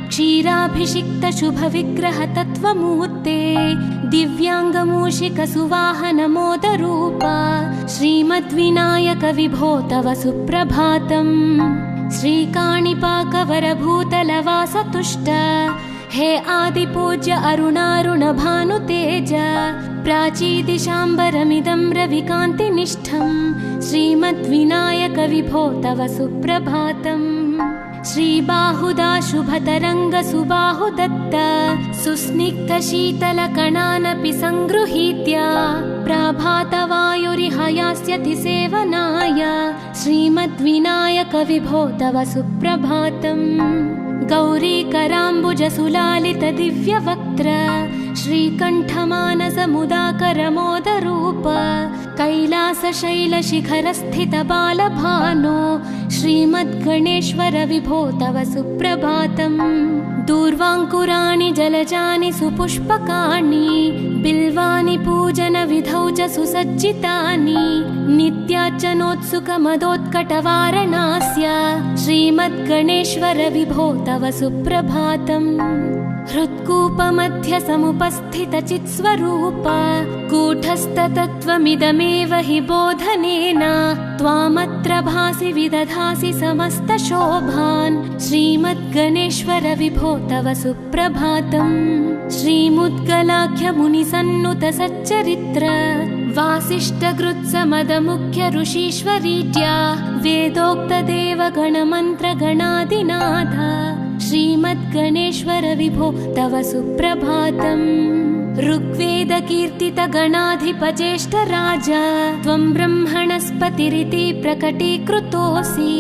क्षीराभिषिक्त शुभ विग्रह तत्त्वमूर्ते दिव्यांगमूषिक सुवाहन मोदरूप श्रीमद्विनायक विभो तव सुप्रभातम् श्रीकाणिपाकवरभूतलवास तुष्ट हे आदिपूज्य अरुणारुण भानुतेज प्राचीदिशाम्बरमिदं रविकान्तिनिष्ठं श्रीमद्विनायक विभो तव सुप्रभातम् श्रीबाहुदा शुभतरङ्गसुबाहुदत्त सुस्निग्धशीतलकणानपि सङ्गृहीत्य प्रभातवायुरिह यास्यति सेवनाय श्रीमद्विनायकविभो तव सुप्रभातम्। गौरीकराम्बुजसुलालितदिव्यवक्त्र श्रीकण्ठमानसमुदाकरमोदरूप कैलासशैलशिखरस्थितबालभानो श्रीमद्गणेश्वर विभो तव सुप्रभातम्। दूर्वाङ्कुराणि जलजानि सुपुष्पकाणि बिल्वानि पूजनविधौ च सुसज्जितानि नित्यार्चनोत्सुकमदोत्कटवारणास्य श्रीमद्गणेश्वर विभो तव सुप्रभातम्। हृत्कूपमध्यसमुपस्थितचित्स्वरूप कूटस्थतत्त्वमिदमेव हि बोधनेन त्वामत्र भासि विदधासि समस्तशोभान् श्रीमद्गणेश्वर विभो तव सुप्रभातम्। श्रीमुद्गलाख्यमुनिसन्नुतसच्चरित्र वासिष्ठकृत्समदमुख्य ऋषीश्वरीत्या वेदोक्तदेवगणमन्त्रगणादिनाथ श्रीमद्गणेश्वर विभो तव सुप्रभातम्। ऋग्वेदकीर्तितगणाधिपज्येष्ठराज त्वं ब्रह्मणस्पतिरिति प्रकटीकृतोऽसि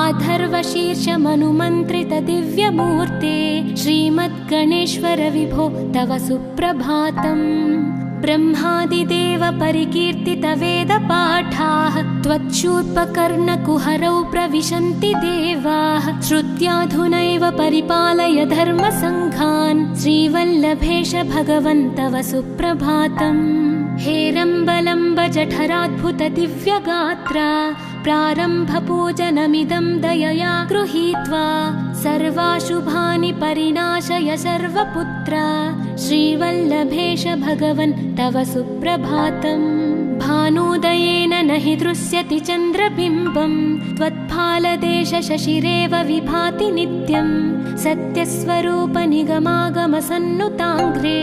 आधर्वशीर्षमनुमन्त्रितदिव्यमूर्ते श्रीमद्गणेश्वर विभो तव सुप्रभातम्। ब्रह्मादिदेव परिकीर्तितवेदपाठाः त्वच्छूर्पकर्णकुहरौ प्रविशन्ति देवाः श्रुत्याधुनैव परिपालय धर्मसङ्घान् श्रीवल्लभेश भगवन् तव सुप्रभातम्। हेरम्बलम्ब जठराद्भुतदिव्यगात्र प्रारम्भपूजनमिदं दयया गृहीत्वा सर्वाशुभानि परिनाशय सर्वपुत्र श्रीवल्लभेश भगवन् तव सुप्रभातम्। भानुदयेन न हि दृश्यति चन्द्रबिम्बं त्वत्फालदेशशशिरेव विभाति नित्यं सत्यस्वरूप निगमागमसन्नुताङ्घ्रे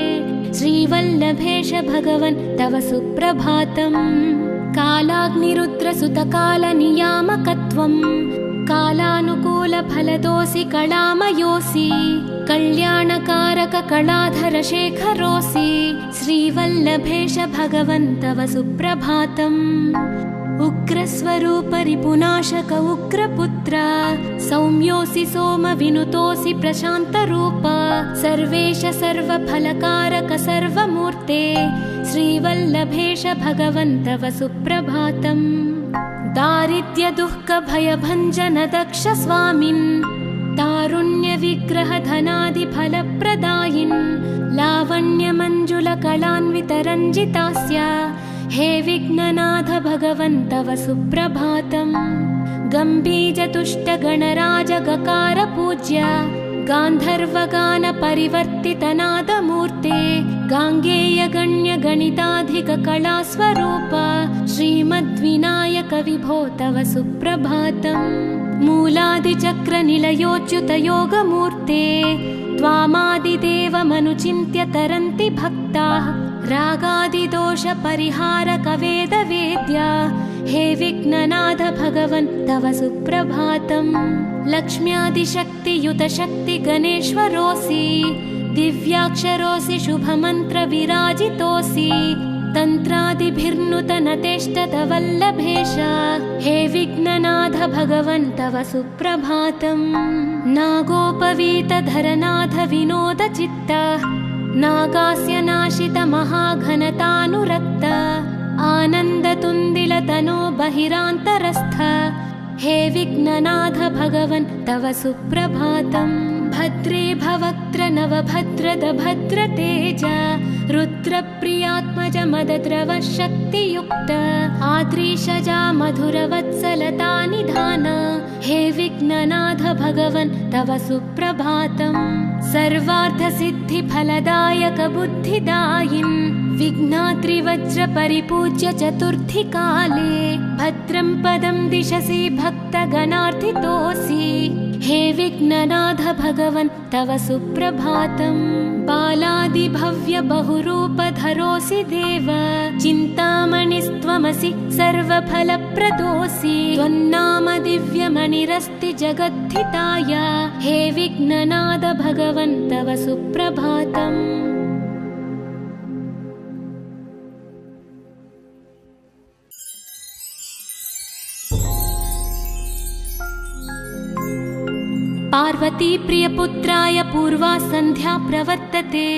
श्रीवल्लभेश भगवन् तव सुप्रभातम्। कालाग्निरुद्रसुतकालनियामकत्वं कालानुकूलफलदोऽसि कलामयोऽसि कल्याणकारककलाधरशेखरोऽसि श्रीवल्लभेश भगवन् तव सुप्रभातम्। उग्रस्वरूपरिपुनाशक उग्रपुत्र सौम्योऽसि सोमविनुतोऽसि प्रशान्तरूप सर्वेश सर्वफलकारक सर्वमूर्ते श्रीवल्लभेश भगवन् तव सुप्रभातम्। दारिद्र्यदुःखभयभञ्जन दक्ष स्वामिन् तारुण्यविग्रहधनादिफलप्रदायिन् लावण्यमञ्जुलकलान्वितरञ्जितास्य हे विघ्ननाथ भगवन् तव सुप्रभातम्। गम्भीजतुष्टगणराजगकार गान्धर्वगानपरिवर्तितनादमूर्ते गाङ्गेयगण्यगणिताधिककलास्वरूप श्रीमद्विनायक विभो तव सुप्रभातम्। मूलादिचक्रनिलयोच्युतयोगमूर्ते त्वामादिदेवमनुचिन्त्य तरन्ति भक्ताः रागादिदोषपरिहारकवेदवेद्या हे विघ्ननाथ भगवन् तव सुप्रभातम्। लक्ष्म्यादिशक्तियुतशक्तिगणेश्वरोऽसि दिव्याक्षरोऽसि शुभमन्त्रविराजितोऽसि तन्त्रादिभिर्नुतनतेष्टतवल्लभेश हे विघ्ननाथ भगवन् तव सुप्रभातम्। नागोपवीतधरनाथ विनोदचित्त नागास्य नाशित महाघनतानुरक्त आनन्दतुन्दिलतनो बहिरान्तरस्थ हे विघ्ननाथ भगवन् तव सुप्रभातम्। भद्रे भवक्त्र नवभद्रद भद्रतेज रुद्रप्रियात्मज मदद्रव शक्तियुक्त आद्रीशजा मधुरवत्सलता निधान हे विघ्ननाथ भगवन् तव सुप्रभातम्। सर्वार्थसिद्धिफलदायक बुद्धिदायिन् विघ्नात्रिवज्रपरिपूज्य चतुर्थीकाले भद्रं पदं दिशसि भक्तगणार्थितोऽसि हे विघ्ननाथ भगवन् तव सुप्रभातम्। बालादि आदिभव्य बहुरूपधरोऽसि देव चिन्तामणिस्त्वमसि सर्वफलप्रदोऽसि त्वन्नाम दिव्यमणिरस्ति जगद्धिताय हे विघ्ननाद भगवन् तव सुप्रभातम्। पार्वती प्रियपुत्राय पूर्वा सन्ध्या प्रवर्तते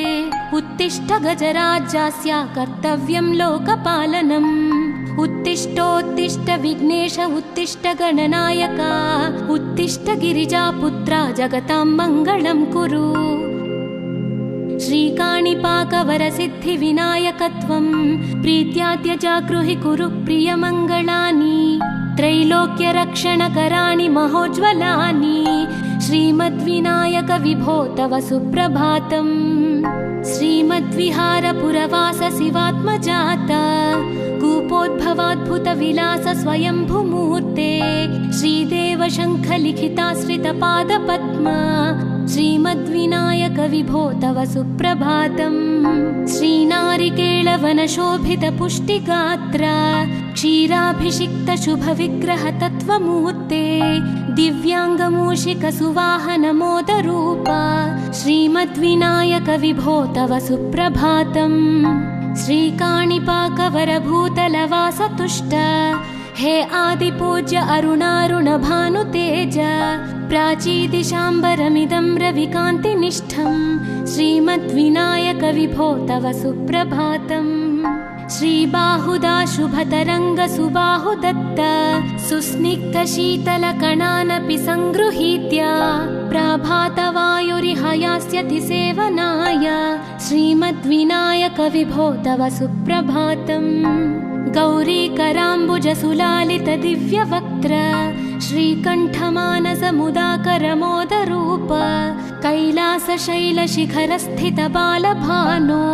उत्तिष्ठ गजराज्यस्य कर्तव्यं लोकपालनम् उत्तिष्ठोत्तिष्ठ विघ्नेश उत्तिष्ठ गणनायक उत्तिष्ठ गिरिजापुत्रा जगतां मङ्गलं कुरु। श्रीकाणिपाकवरसिद्धिविनायकत्वं प्रीत्याद्य जागृहि कुरु प्रियमङ्गलानि त्रैलोक्यरक्षणकराणि महोज्ज्वलानि श्रीमद्विनायक विभो तव सुप्रभातम्। श्रीमद्विहारपुरवास शिवात्मजाता कूपोद्भवाद्भुतविलास स्वयंभूमूर्ते श्रीदेव शङ्खलिखिताश्रितपादपद्मा श्रीमद्विनायक विभो तव सुप्रभातम्। श्रीनारिकेळवनशोभितपुष्टिगात्र क्षीराभिषिक्त शुभविग्रह तत्त्वमूर्ते दिव्याङ्गमूषिक सुवाहन मोदरूपा श्रीमद्विनायक विभो तव सुप्रभातम्। श्रीकाणिपाकवरभूतलवास तुष्ट हे आदिपूज्य अरुणारुण भानुतेज प्राचीदिशाम्बरमिदं रविकान्तिनिष्ठं श्रीमद्विनायक विभो तव सुप्रभातम्। श्रीबाहुदा शुभतरङ्ग सुबाहुदत्त सुस्निग्ध शीतलकणानपि सङ्गृहीत्य प्रभातवायुरिहयास्यति सेवनाय श्रीमद्विनायक विभो तव सुप्रभातम्। गौरीकराम्बुजसुलालित दिव्यवक्त्र श्रीकण्ठमानसमुदाकरमोदरूप कैलासशैलशिखरस्थित बालभानो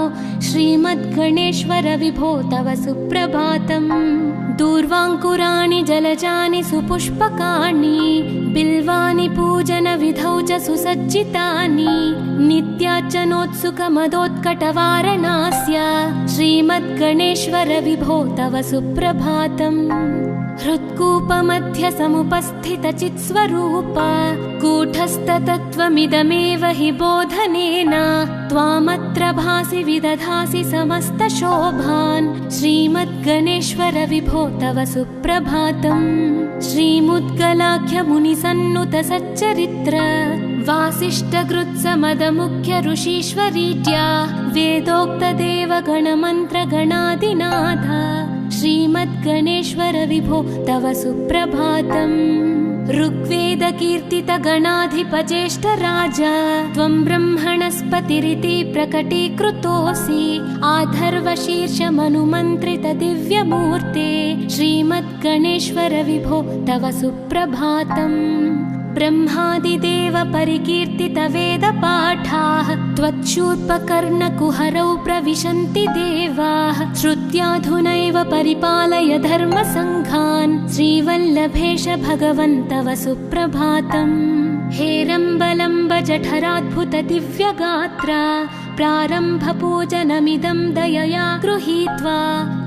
श्रीमद्गणेश्वर विभो तव सुप्रभातम्। दूर्वाङ्कुराणि जलजानि सुपुष्पकाणि बिल्वानि पूजनविधौ च सुसज्जितानि नित्यार्चनोत्सुकमदोत्कटवारणास्य श्रीमद्गणेश्वर विभो तव सुप्रभातम्। हृत्कूपमध्य समुपस्थितचित्स्वरूप कूटस्थतत्त्वमिदमेव हि बोधनेन त्वामत्र भासि विदधासि समस्तशोभान् श्रीमद्गणेश्वर विभो तव सुप्रभातम्। श्रीमुद्गलाख्यमुनिसन्नुत सच्चरित्र वासिष्ठकृत्समदमुख्य ऋषीश्वरीत्या वेदोक्तदेवगणमन्त्रगणादिनाथ श्रीमद्गणेश्वर विभो तव सुप्रभातम्। ऋग्वेदकीर्तितगणाधिपज्येष्ठ राजा त्वं ब्रह्मणस्पतिरिति प्रकटीकृतोऽसि आधर्वशीर्षमनुमन्त्रित दिव्यमूर्ते श्रीमद्गणेश्वर विभो तव सुप्रभातम्। ब्रह्मादिदेव परिकीर्तित वेदपाठाः त्वच्छूर्पकर्णकुहरौ प्रविशन्ति देवाः श्रुत्याधुनैव परिपालय धर्मसङ्घान् श्रीवल्लभेश भगवन् तव सुप्रभातम्। हेरम्बलम्ब जठराद्भुत दिव्यगात्र प्रारम्भपूजनमिदं दयया गृहीत्वा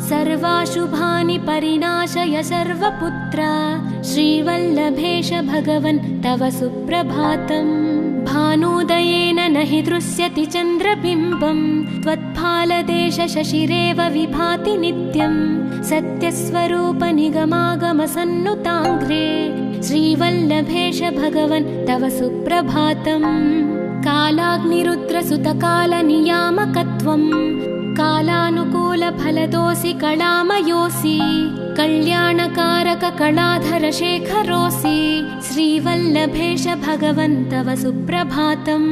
सर्वाशुभानि परिणाशय सर्वपुत्र श्रीवल्लभेश भगवन् तव सुप्रभातम्। भानोदयेन न हि दृश्यति चन्द्रबिम्बं त्वत्फालदेश शशिरेव विभाति नित्यं सत्यस्वरूप निगमागम सन्नुताङ्घ्रे श्रीवल्लभेश भगवन् तव सुप्रभातम्। कालाग्निरुद्रसुतकालनियामकत्वं कालानुकूलफलदोऽसि कलामयोऽसि कल्याणकारक कलाधर शेखरोऽसि श्रीवल्लभेश भगवन् तव सुप्रभातम्।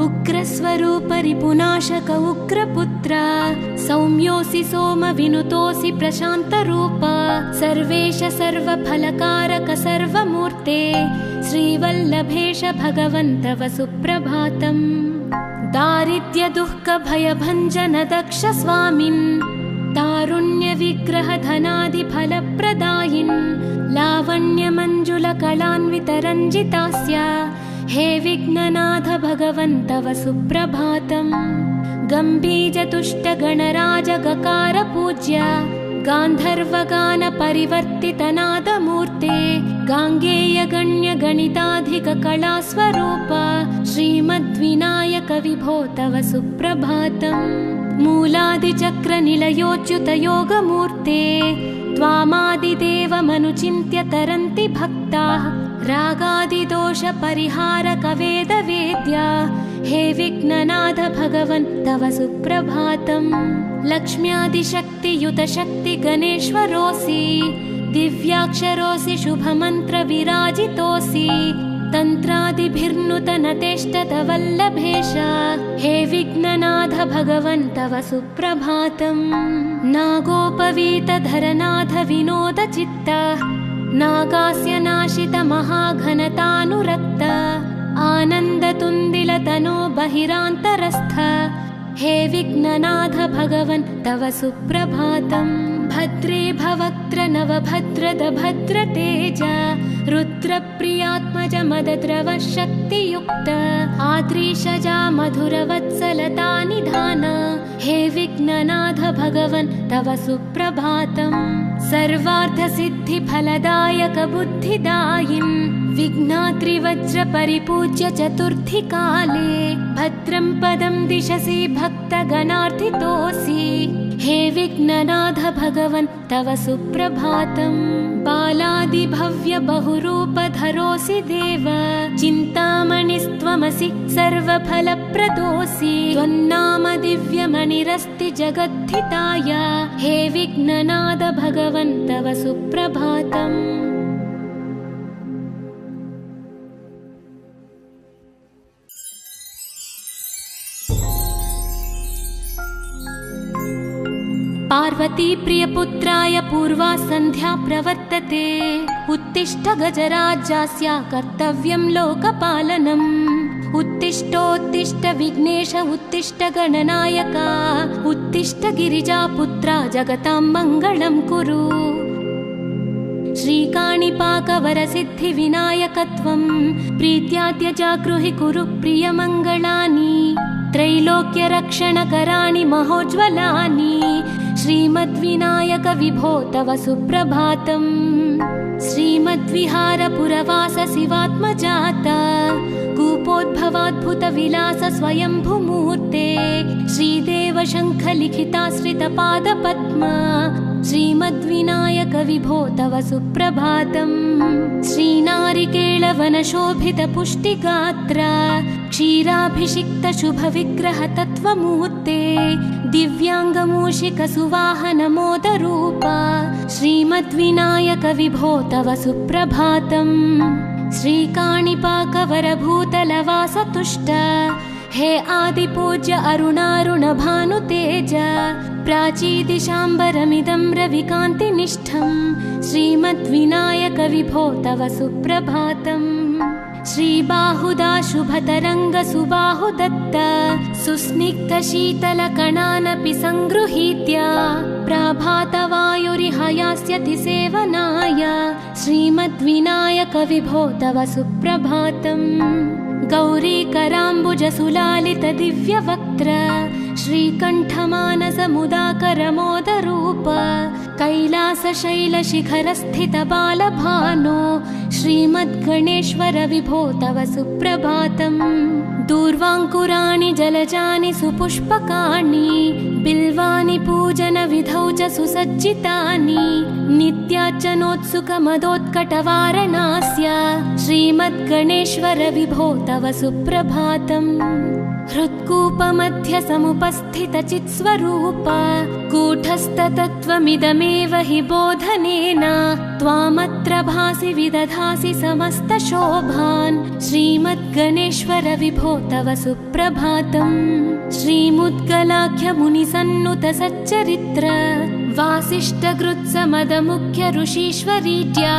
उग्रस्वरूप रिपुनाशक उग्रपुत्र सौम्योऽसि सोमविनुतोऽसि प्रशान्तरूप सर्वेश सर्वफलकारक सर्वमूर्ते श्रीवल्लभेश भगवन् तव सुप्रभातम्। दारिद्र्य दुःख भयभञ्जन दक्ष स्वामिन् तारुण्य विग्रह धनादि फलप्रदायिन् लावण्य मंजुल कलान्वित रञ्जितास्य हे विघ्ननाथ भगवन् तव सुप्रभातम्। गम्भीजतुष्टगणराजगकारपूज्य गान्धर्वगानपरिवर्तितनादमूर्ते गाङ्गेयगण्यगणिताधिककलास्वरूप श्रीमद्विनायकविभो तव सुप्रभातम्। मूलादिचक्रनिलयोच्युतयोगमूर्ते त्वामादिदेवमनुचिन्त्य तरन्ति भक्ताः रागादिदोषपरिहारकवेदवेद्या हे विघ्ननाथ भगवन् तव सुप्रभातम्। लक्ष्म्यादिशक्तियुतशक्तिगणेश्वरोऽसि दिव्याक्षरोऽसि शुभमन्त्रविराजितोऽसि तन्त्रादिभिर्नुतनतेष्टतवल्लभेश हे विघ्ननाथ भगवन् तव सुप्रभातम्। नागोपवीतधरनाथ विनोदचित्त नागास्य नाशित महाघनतानुरक्त आनन्दतुन्दिलतनो बहिरान्तरस्थ हे विघ्ननाथ भगवन् तव सुप्रभातम्। भद्रे भवक्त्र नवभद्रद भद्रतेज रुद्रप्रियात्मज मदद्रव शक्तियुक्त आद्रीशजा मधुरवत्सलता निधान हे विघ्ननाथ भगवन् तव सुप्रभातम्। सर्वार्थसिद्धिफलदायक बुद्धिदायिन् विघ्नात्रिवज्रपरिपूज्य चतुर्थीकाले भद्रं पदं दिशसि भक्तगणार्थितोऽसि हे विघ्ननाथ भगवन् तव सुप्रभातम्। बालादिभव्य बहुरूपधरोऽसि देव चिन्तामणिस्त्वमसि सर्वफलप्रदोऽसि त्वन्नाम दिव्यमणिरस्ति जगद्धिताय हे विघ्ननाथ भगवन् तव सुप्रभातम्। पार्वती प्रियपुत्राय पूर्वा सन्ध्या प्रवर्तते उत्तिष्ठ गजराज्यस्य कर्तव्यं लोकपालनम्। उत्तिष्ठोत्तिष्ठ विघ्नेश उत्तिष्ठ गणनायक उत्तिष्ठ गिरिजापुत्रा जगतां मङ्गलं कुरु। श्रीकाणिपाकवरसिद्धिविनायकत्वं प्रीत्याद्य जागृहि कुरु प्रियमङ्गलानि त्रैलोक्यरक्षणकराणि महोज्ज्वलानि श्रीमद्विनायक विभो तव सुप्रभातम्। श्रीमद्विहारपुरवास शिवात्मजात कूपोद्भवाद्भुतविलास स्वयंभुमूर्ते श्रीदेव शङ्खलिखिताश्रितपादपद्म श्रीमद्विनायक विभो तव सुप्रभातम्। श्रीनारिकेळवनशोभितपुष्टिगात्र क्षीराभिषिक्त शुभविग्रह तत्त्वमूर्ते दिव्याङ्गमूषिकसुवाहनमोदरूप श्रीमद्विनायक विभो तव सुप्रभातम्। श्रीकाणिपाकवरभूतलवासतुष्ट हे आदिपूज्य अरुणारुणभानुतेज प्राचीदिशाम्बरमिदं रविकान्तिनिष्ठं श्रीमद्विनायक विभो तव सुप्रभातम्। श्रीबाहुदा शुभतरङ्गसुबाहुदत्त सुस्निग्धशीतलकणानपि सङ्गृहीत्य प्रभातवायुरिहयास्यति सेवनाय श्रीमद्विनायक विभो तव सुप्रभातम्। गौरीकराम्बुजसुलालितदिव्यवक्त्र श्रीकण्ठमानसमुदाकरमोदरूप कैलासशैलशिखरस्थितबालभानो श्रीमद्गणेश्वर विभो तव सुप्रभातम्। दूर्वाङ्कुराणि जलजानि सुपुष्पकाणि बिल्वानि पूजनविधौ च सुसज्जितानि नित्यार्चनोत्सुकमदोत्कटवारणास्य श्रीमद्गणेश्वर विभो तव सुप्रभातम्। हृत्कूपमध्य समुपस्थितचित्स्वरूप कूटस्थतत्त्वमिदमेव हि बोधनेन त्वामत्र भासि विदधासि समस्तशोभान् श्रीमद्गणेश्वर विभो तव सुप्रभातम्। श्रीमुद्गलाख्यमुनिसन्नुत सच्चरित्र वासिष्ठकृत्समदमुख्य ऋषीश्वरीत्या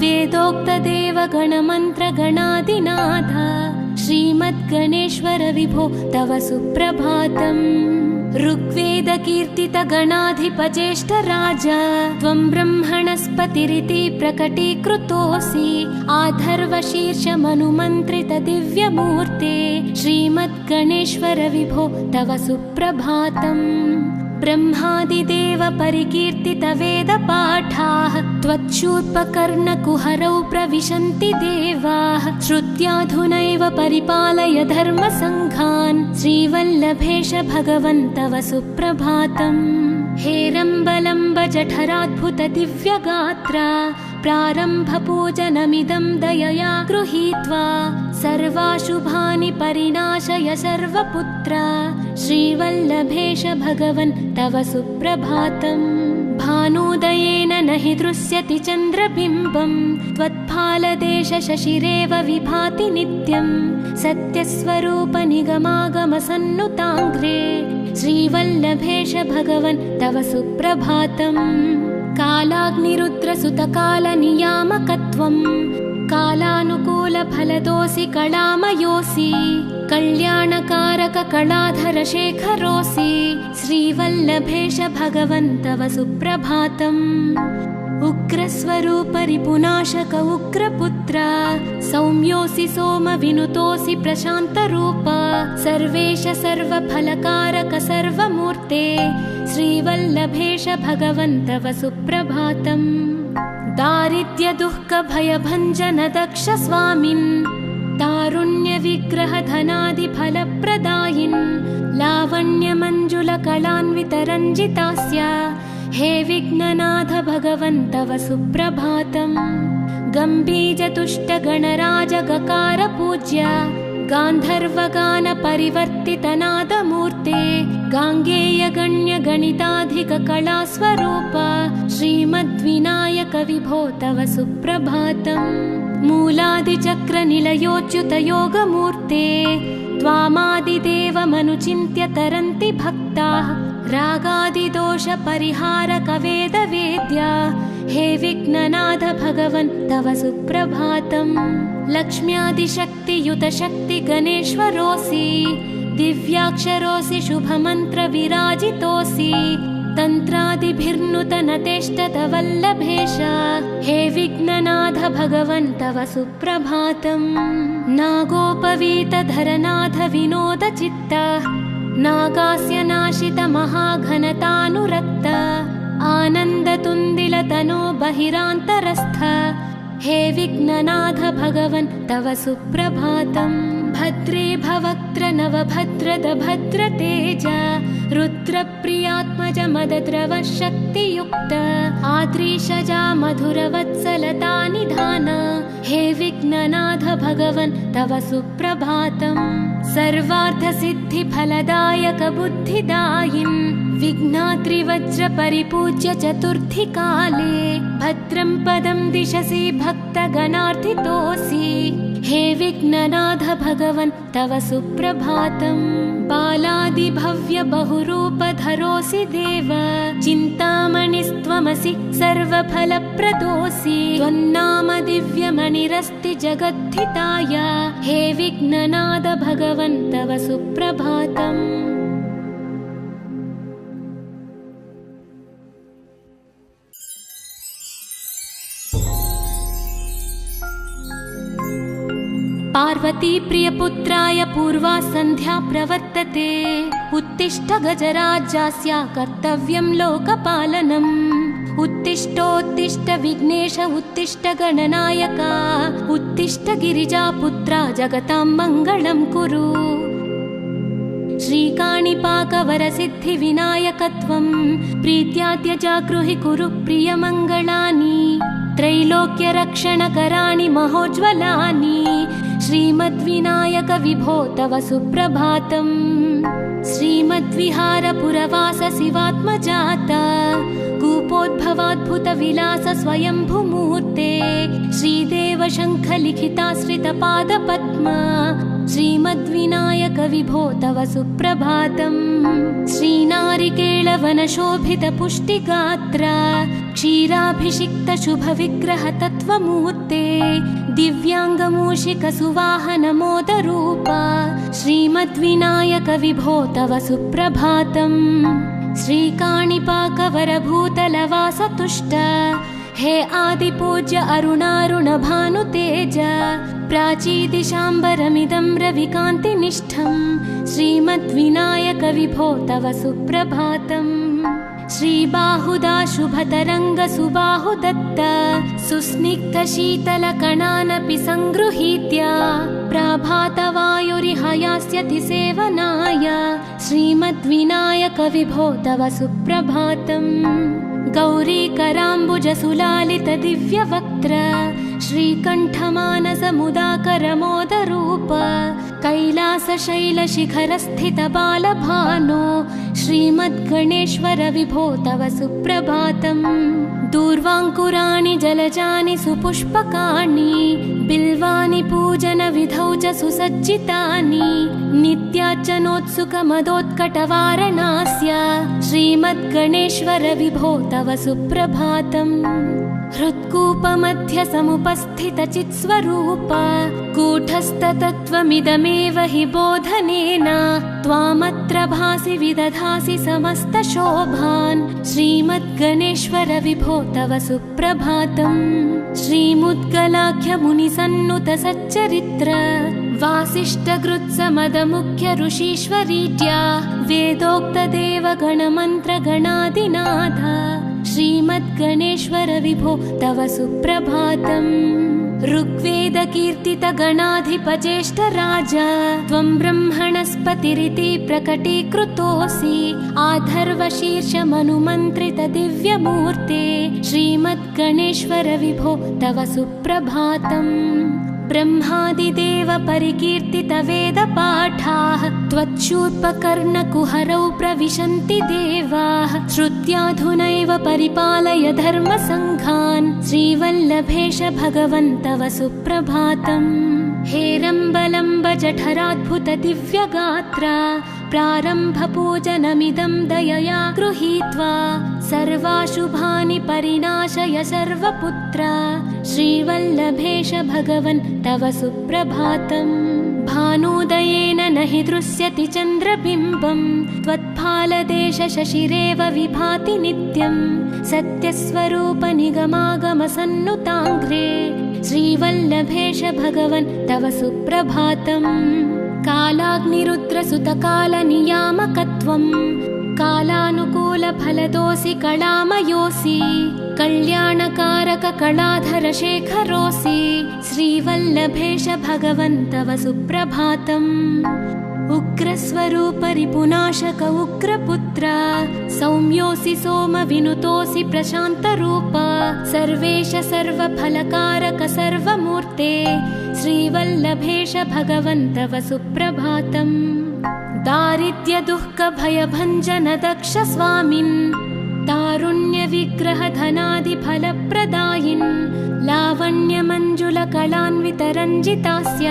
वेदोक्तदेवगणमन्त्रगणादिनाथ श्रीमद्गणेश्वर विभो तव सुप्रभातम्। ऋग्वेदकीर्तितगणाधिपचेष्ट राजा त्वं ब्रह्मणस्पतिरिति प्रकटीकृतोऽसि आधर्वशीर्षमनुमन्त्रित दिव्यमूर्ते श्रीमद्गणेश्वर विभो तव सुप्रभातम् ब्रह्मादिदेव परिकीर्तित वेदपाठाः त्वच्छूर्पकर्णकुहरौ प्रविशन्ति देवाः श्रुत्याधुनैव परिपालय धर्मसङ्घान् श्रीवल्लभेश भगवन् तव सुप्रभातम् हेरम्बलम्ब जठराद्भुत दिव्यगात्रा प्रारम्भपूजनमिदं दयया गृहीत्वा सर्वाशुभानि परिणाशय सर्वपुत्रा श्रीवल्लभेश भगवन् तव सुप्रभातम् भानुदयेन न हि दृश्यति चन्द्रबिम्बं त्वत्फालदेश शशिरेव विभाति नित्यं सत्यस्वरूप निगमागमसन्नुताङ्घ्रे श्रीवल्लभेश भगवन् तव सुप्रभातम् कालाग्निरुद्रसुतकालनियामकत्वं कालानुकूलफलदोऽसि कलामयोऽसि कल्याणकारक कलाधर शेखरोऽसि श्रीवल्लभेश भगवन् तव सुप्रभातम् उग्रस्वरूप रिपुनाशक उग्रपुत्र सौम्योऽसि सोमविनुतोऽसि प्रशान्तरूप सर्वेश सर्वफलकारक सर्वमूर्ते श्रीवल्लभेश भगवन् तव सुप्रभातम् दारिद्र्यदुःखभयभञ्जन दक्ष स्वामिन् तारुण्यविग्रहधनादिफलप्रदायिन् लावण्यमञ्जुलकलान्वितरञ्जितास्य हे विघ्ननाथ भगवन् तव सुप्रभातम् गम्भीजतुष्टगणराजगकार पूज्य गान्धर्वगान परिवर्तितनादमूर्ते गाङ्गेयगण्यगणिताधिक कलास्वरूप श्रीमद्विनायक विभो तव सुप्रभातम् मूलादिचक्रनिलयोच्युत योगमूर्ते त्वामादिदेवमनुचिन्त्य तरन्ति भक्ताः रागादिदोष परिहारक वेदवेद्या हे विघ्ननाथ भगवन् तव सुप्रभातम् लक्ष्म्यादिशक्तियुत शक्ति गणेश्वरोऽसि दिव्याक्षरोऽसि शुभमन्त्र विराजितोऽसि तन्त्रादिभिर्नुतनतेष्टत वल्लभेश हे विघ्ननाथ भगवन् तव सुप्रभातम् नागोपवीतधरनाथ विनोद चित्त नागास्य नाशित महाघनतानुरक्त आनन्दतुन्दिलतनो बहिरान्तरस्थ हे विघ्ननाथ भगवन् तव सुप्रभातम् भद्रे भवक्त्र नवभद्रद भद्रतेज रुद्रप्रियात्मज मदद्रव शक्तियुक्त आद्रीशजा मधुरवत्सलता निधान हे विघ्ननाथ भगवन् तव सुप्रभातम् सर्वार्थसिद्धिफलदायक बुद्धिदायिन् विघ्नाद्रिवज्र परिपूज्य चतुर्थी काले भद्रं पदं दिशसि भक्तगणार्थितोऽसि हे विघ्ननाथ भगवन् तव सुप्रभातम् बालादिभव्य बहुरूपधरोऽसि देव चिन्तामणिस्त्वमसि सर्वफलप्रदोऽसि त्वन्नाम दिव्यमणिरस्ति जगद्धिताय हे विघ्ननाथ भगवन् तव सुप्रभातम् पार्वती प्रियपुत्राय पूर्वा सन्ध्या प्रवर्तते उत्तिष्ठ गजराज्यस्य कर्तव्यं लोकपालनम् उत्तिष्ठोत्तिष्ठ विघ्नेश उत्तिष्ठ गणनायक उत्तिष्ठ गिरिजापुत्रा जगतां मङ्गलं कुरु श्रीकाणिपाकवरसिद्धिविनायकत्वं प्रीत्याद्य जागृहि कुरु प्रियमङ्गलानि त्रैलोक्यरक्षणकराणि महोज्ज्वलानि श्रीमद्विनायक विभो तव सुप्रभातम् श्रीमद्विहारपुरवास शिवात्मजात कूपोद्भवाद्भुतविलास स्वयंभुमूर्ते श्रीदेव शङ्खलिखिताश्रितपादपद्म श्रीमद्विनायक विभो तव सुप्रभातम् श्रीनारिकेळवनशोभितपुष्टिगात्र क्षीराभिषिक्त शुभविग्रह तत्त्वमूर्ते दिव्याङ्गमूषिकसुवाहनमोदरूपा श्रीमद्विनायक विभो तव सुप्रभातम्। श्रीकाणिपाकवरभूतलवासतुष्ट हे आदिपूज्य अरुणारुणभानुतेज प्राचीदिशाम्बरमिदं रविकान्तिनिष्ठम् श्रीमद्विनायक विभो तव सुप्रभातम्। श्रीबाहुदा शुभतरङ्गसुबाहुदत्त सुस्निग्धशीतलकणानपि सङ्गृहीत्य प्रभातवायुरिह यास्यति सेवनाय श्रीमद्विनायक विभो तव सुप्रभातम्। गौरीकराम्बुजसुलालितदिव्यवक्त्र श्रीकण्ठमानसमुदाकरमोदरूप कैलासशैलशिखरस्थितबालभानो श्रीमद्गणेश्वर विभो तव सुप्रभातम्। दूर्वाङ्कुराणि जलजानि सुपुष्पकाणि बिल्वानि पूजनविधौ च सुसज्जितानि नित्यार्चनोत्सुकमदोत्कटवारणास्य श्रीमद्गणेश्वर विभो तव सुप्रभातम्। हृत्कूपमध्यसमुपस्थितचित्स्वरूप कूटस्थतत्त्वमिदमेव हि बोधनेन त्वामत्र भासि विदधासि समस्तशोभान् श्रीमद्गणेश्वर विभो तव सुप्रभातम्। श्रीमुद्गलाख्यमुनिसन्नुत सच्चरित्र वासिष्ठगृत्समदमुख्य ऋषीश्वरीड्या वेदोक्तदेवगणमन्त्रगणादिनाथ श्रीमद्गणेश्वर विभो तव सुप्रभातम्। ऋग्वेदकीर्तितगणाधिपज्येष्ठराज त्वं ब्रह्मणस्पतिरिति प्रकटीकृतोऽसि आधर्वशीर्षमनुमन्त्रितदिव्यमूर्ते श्रीमद्गणेश्वर विभो तव सुप्रभातम्। ब्रह्मादिदेव परिकीर्तितवेदपाठाः त्वच्छूर्पकर्णकुहरौ प्रविशन्ति देवाः श्रुत्याधुनैव परिपालय धर्मसङ्घान् श्रीवल्लभेश भगवन् तव सुप्रभातम्। हेरम्बलम्ब जठराद्भुत दिव्यगात्रा प्रारम्भपूजनमिदं दयया गृहीत्वा सर्वाशुभानि परिनाशय सर्वपुत्र श्रीवल्लभेश भगवन् तव सुप्रभातम्। भानुदयेन न हि दृश्यति चन्द्रबिम्बं त्वत्फालदेश शशिरेव विभाति नित्यं सत्यस्वरूप निगमागमसन्नुताङ्घ्रे श्रीवल्लभेश भगवन् तव सुप्रभातम्। कालाग्निरुद्रसुतकालनियामकत्वं कालानुकूलफलदोऽसि कलामयोऽसि कल्याणकारक कलाधर शेखरोऽसि श्रीवल्लभेश भगवन् तव सुप्रभातम्। उग्रस्वरूप रिपुनाशक उग्रपुत्र सौम्योऽसि सोमविनुतोऽसि प्रशान्तरूप सर्वेश सर्वफलकारक सर्वमूर्ते श्रीवल्लभेश भगवन् तव सुप्रभातम्। दारिद्र्यदुःखभयभञ्जन दक्ष स्वामिन् तारुण्यविग्रह धनादिफलप्रदायिन् लावण्यमञ्जुलकलान्वितरञ्जितास्य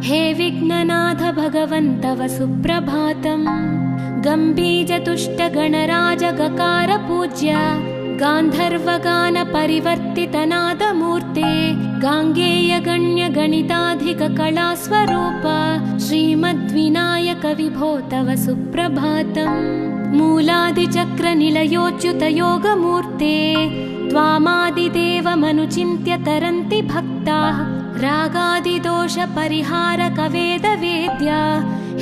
हे विघ्ननाथ भगवन् तव सुप्रभातम्। गम्भीजतुष्टगणराजगकार पूज्य गान्धर्वगानपरिवर्तितनादमूर्ते गाङ्गेयगण्यगणिताधिककलास्वरूप श्रीमद्विनायक विभो तव सुप्रभातम्। मूलादिचक्रनिलयोच्युतयोगमूर्ते त्वामादिदेवमनुचिन्त्य तरन्ति भक्ताः रागादिदोषपरिहारकवेदवेद्या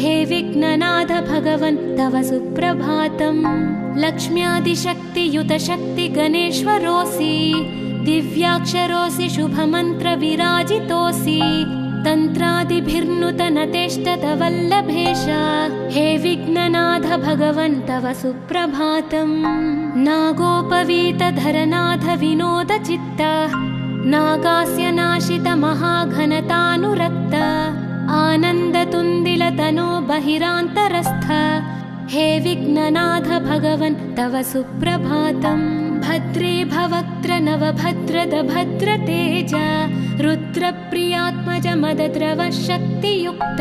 हे विघ्ननाथ भगवन् तव सुप्रभातम्। लक्ष्म्यादिशक्तियुतशक्तिगणेश्वरोऽसि दिव्याक्षरोऽसि शुभमन्त्रविराजितोऽसि तन्त्रादिभिर्नुतनतेष्टतवल्लभेश हे विघ्ननाथ भगवन् तव सुप्रभातम्। नागोपवीतधरनाथ विनोदचित्त नागास्य नाशित महाघनतानुरक्त आनन्दतुन्दिलतनो बहिरान्तरस्थ हे विघ्ननाथ भगवन् तव सुप्रभातम्। भद्रे भवक्त्र नवभद्रद भद्रतेज रुद्रप्रियात्मज मदद्रव शक्तियुक्त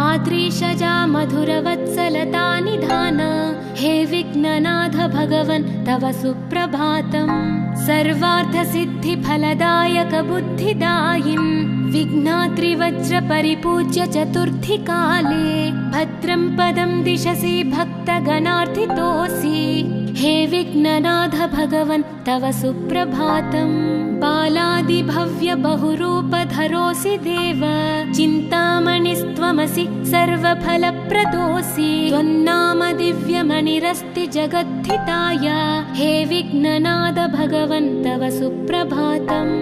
आद्रीशजा मधुरवत्सलता निधान हे विघ्ननाथ भगवन् तव सुप्रभातम्। सर्वार्थसिद्धिफलदायक बुद्धिदायिन् विघ्नात्रिवज्रपरिपूज्य चतुर्थीकाले भद्रं पदं दिशसि भक्तगणार्थितोऽसि हे विघ्ननाथ भगवन् तव सुप्रभातम् बालादिभव्य बहुरूपधरोऽसि देव चिन्तामणिस्त्वमसि सर्वफलप्रदोऽसि त्वन्नाम दिव्यमणिरस्ति जगद्धिताय हे विघ्ननाथ भगवन् तव सुप्रभातम्